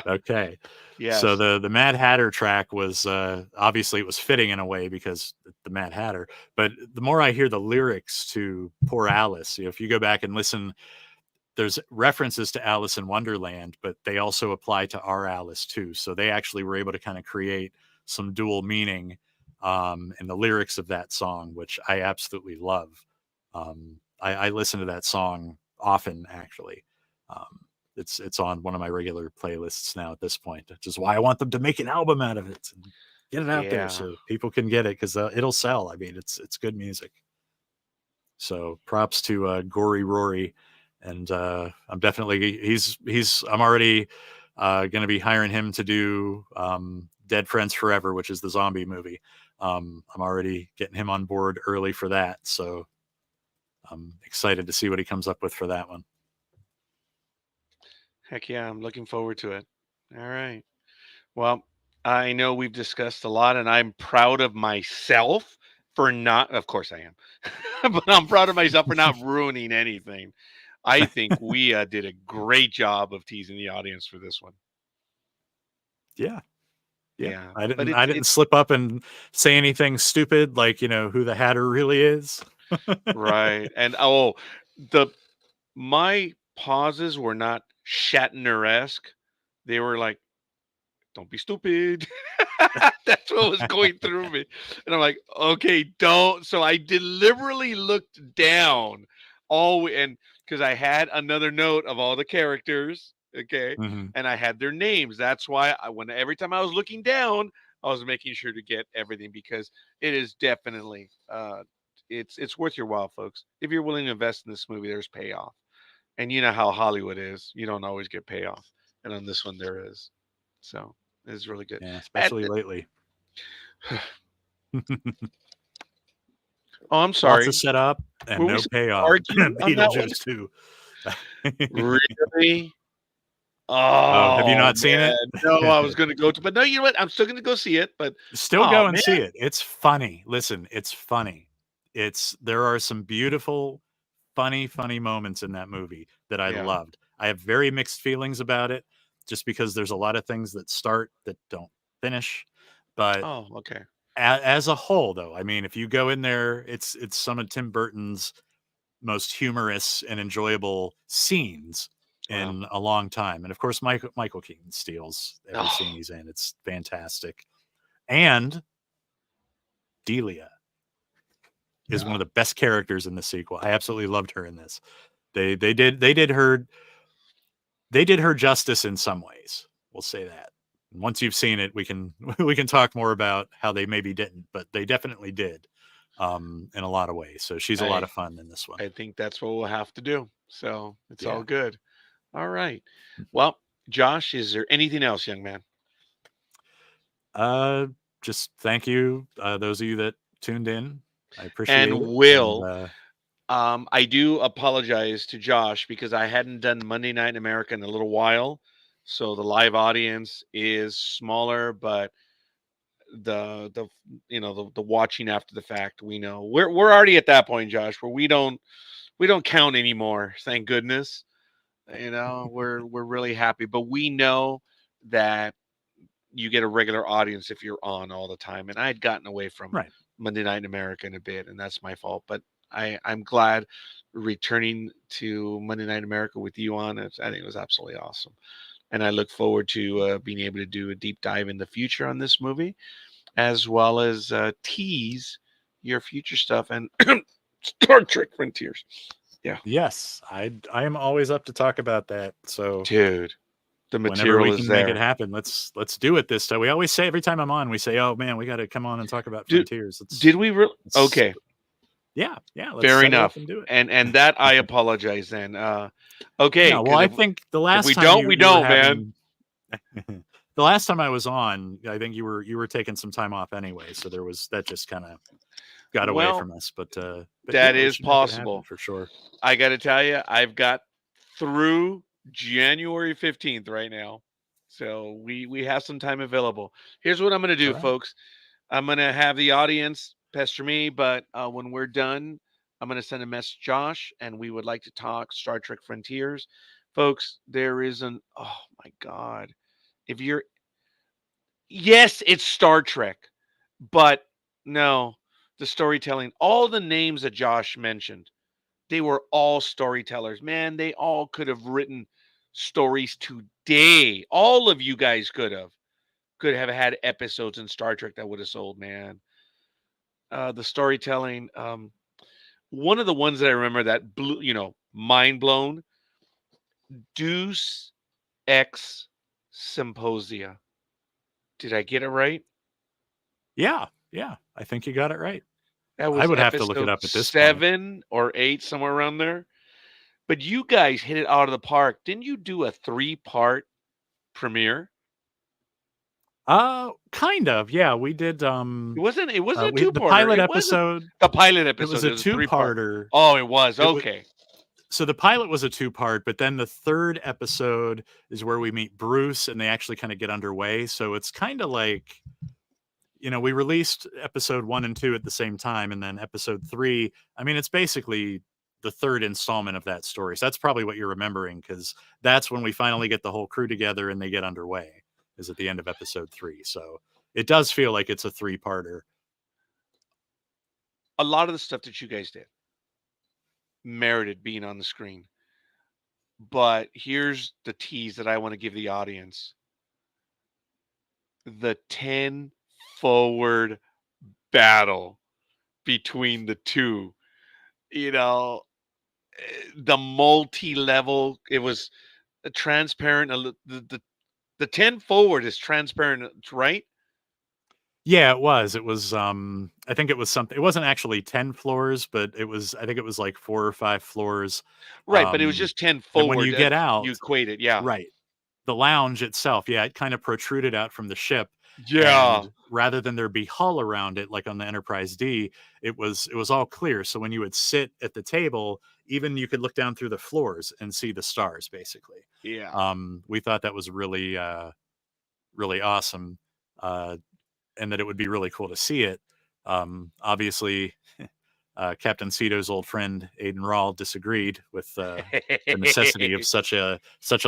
okay. Yes. So the Mad Hatter track was obviously it was fitting in a way because the Mad Hatter. But the more I hear the lyrics to Poor Alice, if you go back and listen, there's references to Alice in Wonderland, but they also apply to Our Alice too. So they actually were able to kind of create some dual meaning in the lyrics of that song, which I absolutely love. I listen to that song often, actually. It's on one of my regular playlists now at this point, which is why I want them to make an album out of it and get it out there so people can get it, because it'll sell. I mean, it's good music. So props to Gory Rory, and I'm definitely I'm already going to be hiring him to do Dead Friends Forever, which is the zombie movie. I'm already getting him on board early for that, so I'm excited to see what he comes up with for that one. Heck yeah, I'm looking forward to it. All right. Well, I know we've discussed a lot, and I'm proud of myself for not, of course I am, but I'm proud of myself for not ruining anything. I think we did a great job of teasing the audience for this one. Yeah. Yeah. I didn't slip up and say anything stupid like, who the Hatter really is. Right. And my pauses were not Shatner-esque. They were like, don't be stupid. That's what was going through me. And I'm like, okay, don't. So I deliberately looked down and because I had another note of all the characters. Okay. Mm-hmm. And I had their names. That's why every time I was looking down, I was making sure to get everything, because it is definitely, it's worth your while, folks. If you're willing to invest in this movie, there's payoff. And you know how Hollywood is. You don't always get payoff. And on this one, there is. So it's really good. Yeah, especially lately. Oh, I'm sorry. Lots of setup and no payoff. Beetlejuice too. Really? Oh, have you not seen it? No, I was going to go to, but no, you know what? I'm still going to go see it. But still go and see it. It's funny. Listen, it's funny. There are some beautiful, funny moments in that movie that I loved. I have very mixed feelings about it, just because there's a lot of things that start that don't finish. But okay. As a whole, though, I mean, if you go in there, it's some of Tim Burton's most humorous and enjoyable scenes in a long time. And of course, Michael Keaton steals every scene he's in. It's fantastic. And Delia is one of the best characters in the sequel. I absolutely loved her in this. They did her justice in some ways. We'll say that. And once you've seen it, we can talk more about how they maybe didn't, but they definitely did in a lot of ways. So she's a lot of fun in this one. I think that's what we'll have to do. So it's all good. All right. Well, Josh, is there anything else, young man? Just thank you, those of you that tuned in. I appreciate it. And Will, I do apologize to Josh because I hadn't done Monday Night in America in a little while. So the live audience is smaller, but the watching after the fact, we know we're already at that point, Josh, where we don't count anymore. Thank goodness. We're really happy, but we know that you get a regular audience if you're on all the time. And I had gotten away from Monday Night in America in a bit, and that's my fault. But I'm glad returning to Monday Night in America with you on it. I think it was absolutely awesome. And I look forward to being able to do a deep dive in the future on this movie, as well as tease your future stuff and Star Trek Frontiers. Yeah. Yes, I am always up to talk about that. So, dude, the material whenever we can make it happen, let's do it this time. We always say every time I'm on, we say, "Oh man, we got to come on and talk about Frontiers." Did we really? Okay. Yeah. Fair enough. And do it. And that I apologize then. Okay. No, well, I think the last time we don't, man. The last time I was on, I think you were taking some time off anyway, so there was that just kind of got away Well, from us, but that yeah, we is should make it happen possible. for sure. I got to tell you, I've got through January 15th right now. So we have some time available. Here's what I'm going to do, All right. folks. I'm going to have the audience pester me, but when we're done, I'm going to send a message to Josh, and we would like to talk Star Trek Frontiers. Folks, there is oh my God. If you're, yes, it's Star Trek, but no, the storytelling, all the names that Josh mentioned, they were all storytellers. Man, they all could have written stories today. All of you guys could have had episodes in Star Trek that would have sold, man. The storytelling, one of the ones that I remember that blew, mind blown, Deus Ex Symposia. Did I get it right? Yeah, I think you got it right. That I was would have to look it episode up at this point. 7 or 8, somewhere around there. But you guys hit it out of the park. Didn't you do a 3-part premiere? Kind of. Yeah, we did. It wasn't a The 2-parter. pilot It wasn't episode. the pilot It was episode. a It was a 3-part. two-parter. Oh, it was. It was- Okay. So the pilot was a 2-part, but then the third episode is where we meet Bruce, and they actually kind of get underway. So it's kind of like, we released episode 1 and 2 at the same time, and then episode 3. I mean, it's basically the third installment of that story. So that's probably what you're remembering, because that's when we finally get the whole crew together and they get underway, is at the end of episode 3. So it does feel like it's a 3-parter. A lot of the stuff that you guys did merited being on the screen. But here's the tease that I want to give the audience. The 10 forward battle between the two. The multi-level, it was a transparent, the 10 forward is transparent, right? Yeah, it was. It was I think it was something. It wasn't actually 10 floors, but I think it was like 4 or 5 floors. Right, but it was just 10 And forward. when you get out, you equate it, yeah. right. The lounge itself, yeah, it kind of protruded out from the ship. Yeah. And rather than there be hull around it like on the Enterprise D, it was all clear. So when you would sit at the table, even you could look down through the floors and see the stars, basically. Yeah. We thought that was really really awesome. And that it would be really cool to see it. Obviously, Captain Cito's old friend Aiden Rawl disagreed with the necessity of such a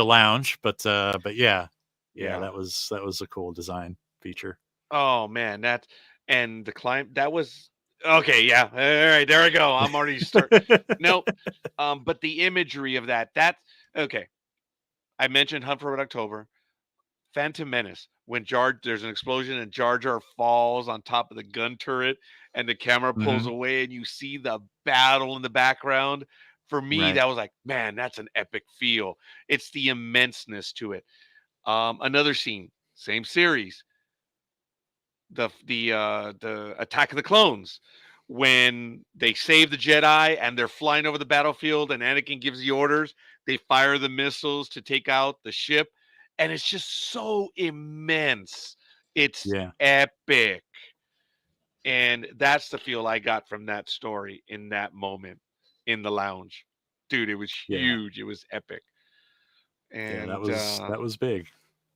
lounge, but yeah, that was a cool design feature. Oh man, and the climb, that was okay. Yeah, all right, there I go. I'm already Nope. But the imagery of that's okay. I mentioned Hunt for Red October. Phantom Menace, when there's an explosion and Jar Jar falls on top of the gun turret and the camera pulls away and you see the battle in the background. For me, Right. that was like, man, that's an epic feel. It's the immenseness to it. Another scene, same series, the Attack of the Clones, when they save the Jedi and they're flying over the battlefield and Anakin gives the orders, they fire the missiles to take out the ship. And it's just so immense. It's epic. And that's the feel I got from that story in that moment in the lounge. Dude, it was huge. It was epic. And that was big.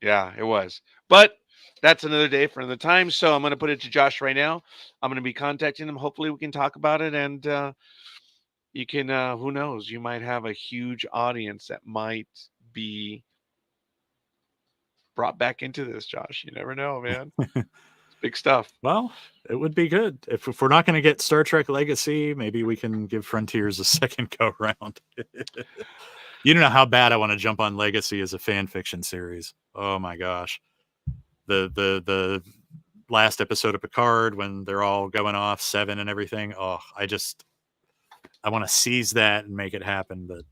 Yeah, it was. But that's another day for another time. So I'm going to put it to Josh right now. I'm going to be contacting him. Hopefully we can talk about it. And you can, who knows, you might have a huge audience that might be brought back into this, Josh. You never know, man. It's big stuff. Well, it would be good if we're not going to get Star Trek Legacy. Maybe we can give Frontiers a second go round. You don't know how bad I want to jump on Legacy as a fan fiction series. Oh my gosh, the last episode of Picard when they're all going off 7 and everything. Oh, I want to seize that and make it happen, but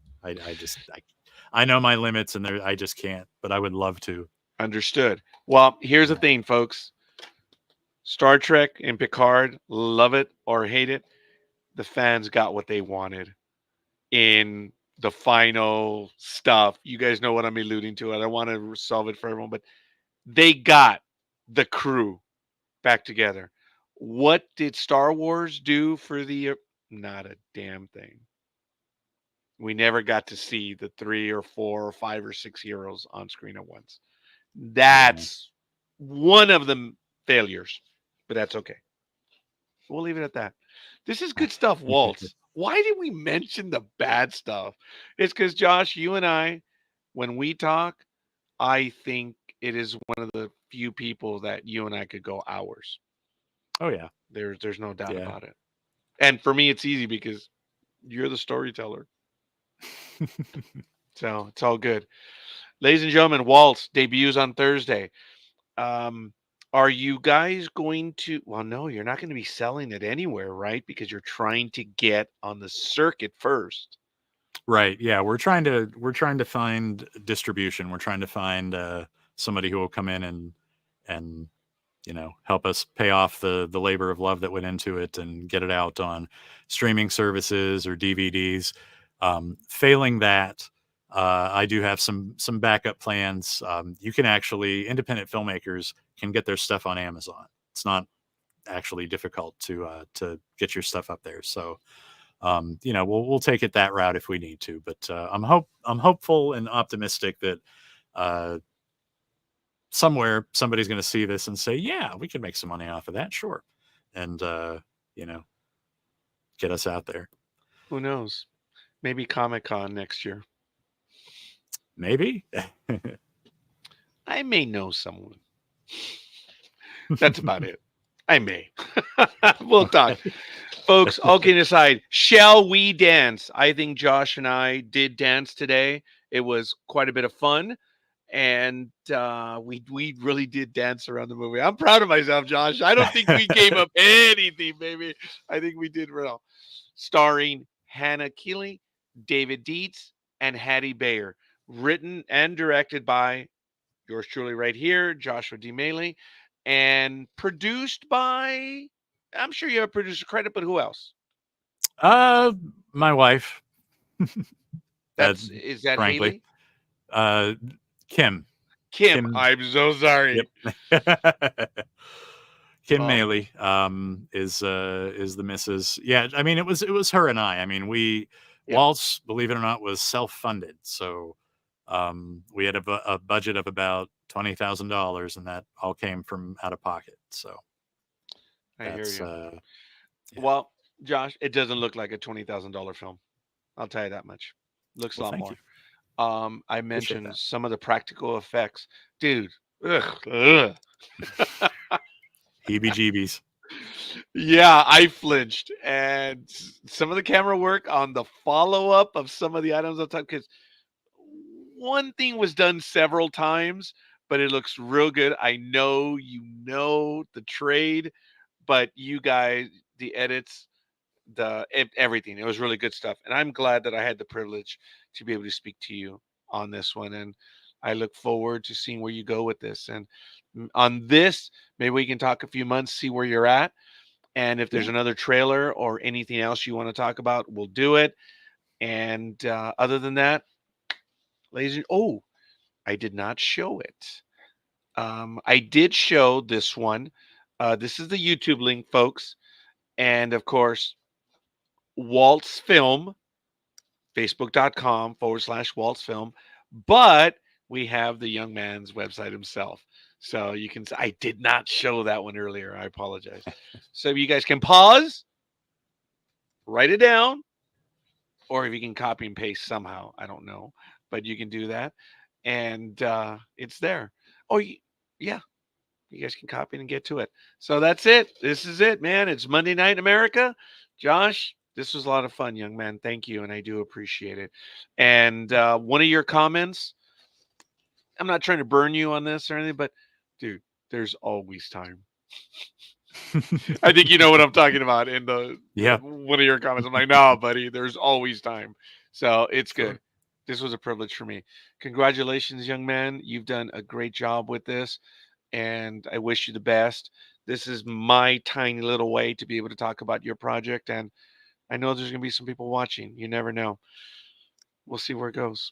I know my limits and I just can't. But I would love to. Understood. Well, here's the thing, folks. Star Trek and Picard, love it or hate it, the fans got what they wanted in the final stuff. You guys know what I'm alluding to. I don't want to solve it for everyone, but they got the crew back together. What did Star Wars do for the? Not a damn thing. We never got to see the 3 or 4 or 5 or 6 heroes on screen at once. That's one of the failures, but that's okay. We'll leave it at that. This is good stuff, Waltz. Why did we mention the bad stuff? It's because, Josh, you and I, when we talk, I think it is one of the few people that you and I could go hours. Oh yeah. There's no doubt Yeah. about it. And for me, it's easy because you're the storyteller. So it's all good. Ladies and gentlemen, Waltz debuts on Thursday. Are you guys going to? Well, no, you're not going to be selling it anywhere, right? Because you're trying to get on the circuit first. Right. Yeah, we're trying to find distribution. We're trying to find somebody who will come in and help us pay off the labor of love that went into it and get it out on streaming services or DVDs. Failing that, I do have some backup plans. You can actually, independent filmmakers can get their stuff on Amazon. It's not actually difficult to get your stuff up there. So, we'll take it that route if we need to. But I'm hopeful and optimistic that somewhere somebody's going to see this and say, yeah, we can make some money off of that. Sure. And, get us out there. Who knows? Maybe Comic-Con next year. Maybe. I may know someone. That's about it. I may. We'll talk. Folks, all kidding aside, shall we dance? I think Josh and I did dance today. It was quite a bit of fun. And we really did dance around the movie. I'm proud of myself, Josh. I don't think we gave up anything, baby. I think we did well. Starring Hannah Keeley, David Dietz, and Hattie Bayer. Written and directed by yours truly right here, Joshua D. Maley. And produced by, I'm sure you have producer credit, but who else? My wife. Is that frankly, Haley? Kim. Kim. I'm so sorry. Yep. Kim Maley is the missus. Yeah, I mean it was her and I. I mean Waltz, believe it or not, was self-funded. So we had a budget of about $20,000, and that all came from out of pocket. So I hear you. Yeah. Well, Josh, it doesn't look like a $20,000 film. I'll tell you that much. Looks a lot more. I mentioned some of the practical effects, dude. Ugh. Heebie-jeebies. Yeah, I flinched, and some of the camera work on the follow-up of some of the items on top, because one thing was done several times, but it looks real good. I know the trade, but you guys, the edits, everything, it was really good stuff, and I'm glad that I had the privilege to be able to speak to you on this one, and I look forward to seeing where you go with this. And on this, maybe we can talk a few months, see where you're at, and if there's another trailer or anything else you want to talk about, we'll do it. And other than that, ladies and I did not show it. I did show this one. This is the YouTube link, folks, and of course, Waltz Film, facebook.com/Waltz Film, but we have the young man's website himself. So you can, I did not show that one earlier. I apologize. So you guys can pause, write it down, or if you can copy and paste somehow, I don't know, but you can do that. And it's there. Yeah, you guys can copy it and get to it. So that's it. This is it, man. It's Monday night in America. Josh, this was a lot of fun, young man. Thank you, and I do appreciate it. And one of your comments, I'm not trying to burn you on this or anything, but dude, there's always time. I think you know what I'm talking about in one of your comments. I'm like, no, buddy, there's always time. So it's good. This was a privilege for me. Congratulations, young man. You've done a great job with this, and I wish you the best. This is my tiny little way to be able to talk about your project, and I know there's going to be some people watching. You never know. We'll see where it goes.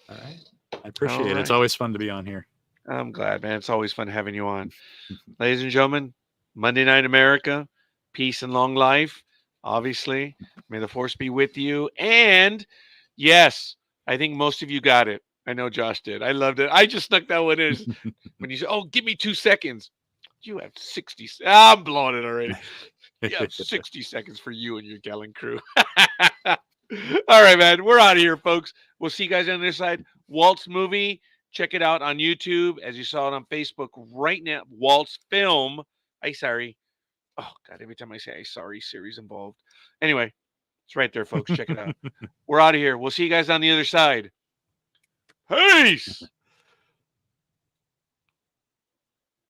All right. I appreciate it. It's always fun to be on here. I'm glad, man. It's always fun having you on. Ladies and gentlemen, Monday Night America, peace and long life. Obviously, may the force be with you. And yes, I think most of you got it. I know Josh did. I loved it. I just snuck that one in when you said, "Oh, give me 2 seconds." You have 60. I'm blowing it already. You have 60 seconds for you and your Gallon crew. All right, man. We're out of here, folks. We'll see you guys on the other side. Waltz movie. Check it out on YouTube, as you saw it on Facebook right now. Waltz film. Sorry. Oh, God. Every time I say sorry, series involved. Anyway, it's right there, folks. Check it out. We're out of here. We'll see you guys on the other side. Peace.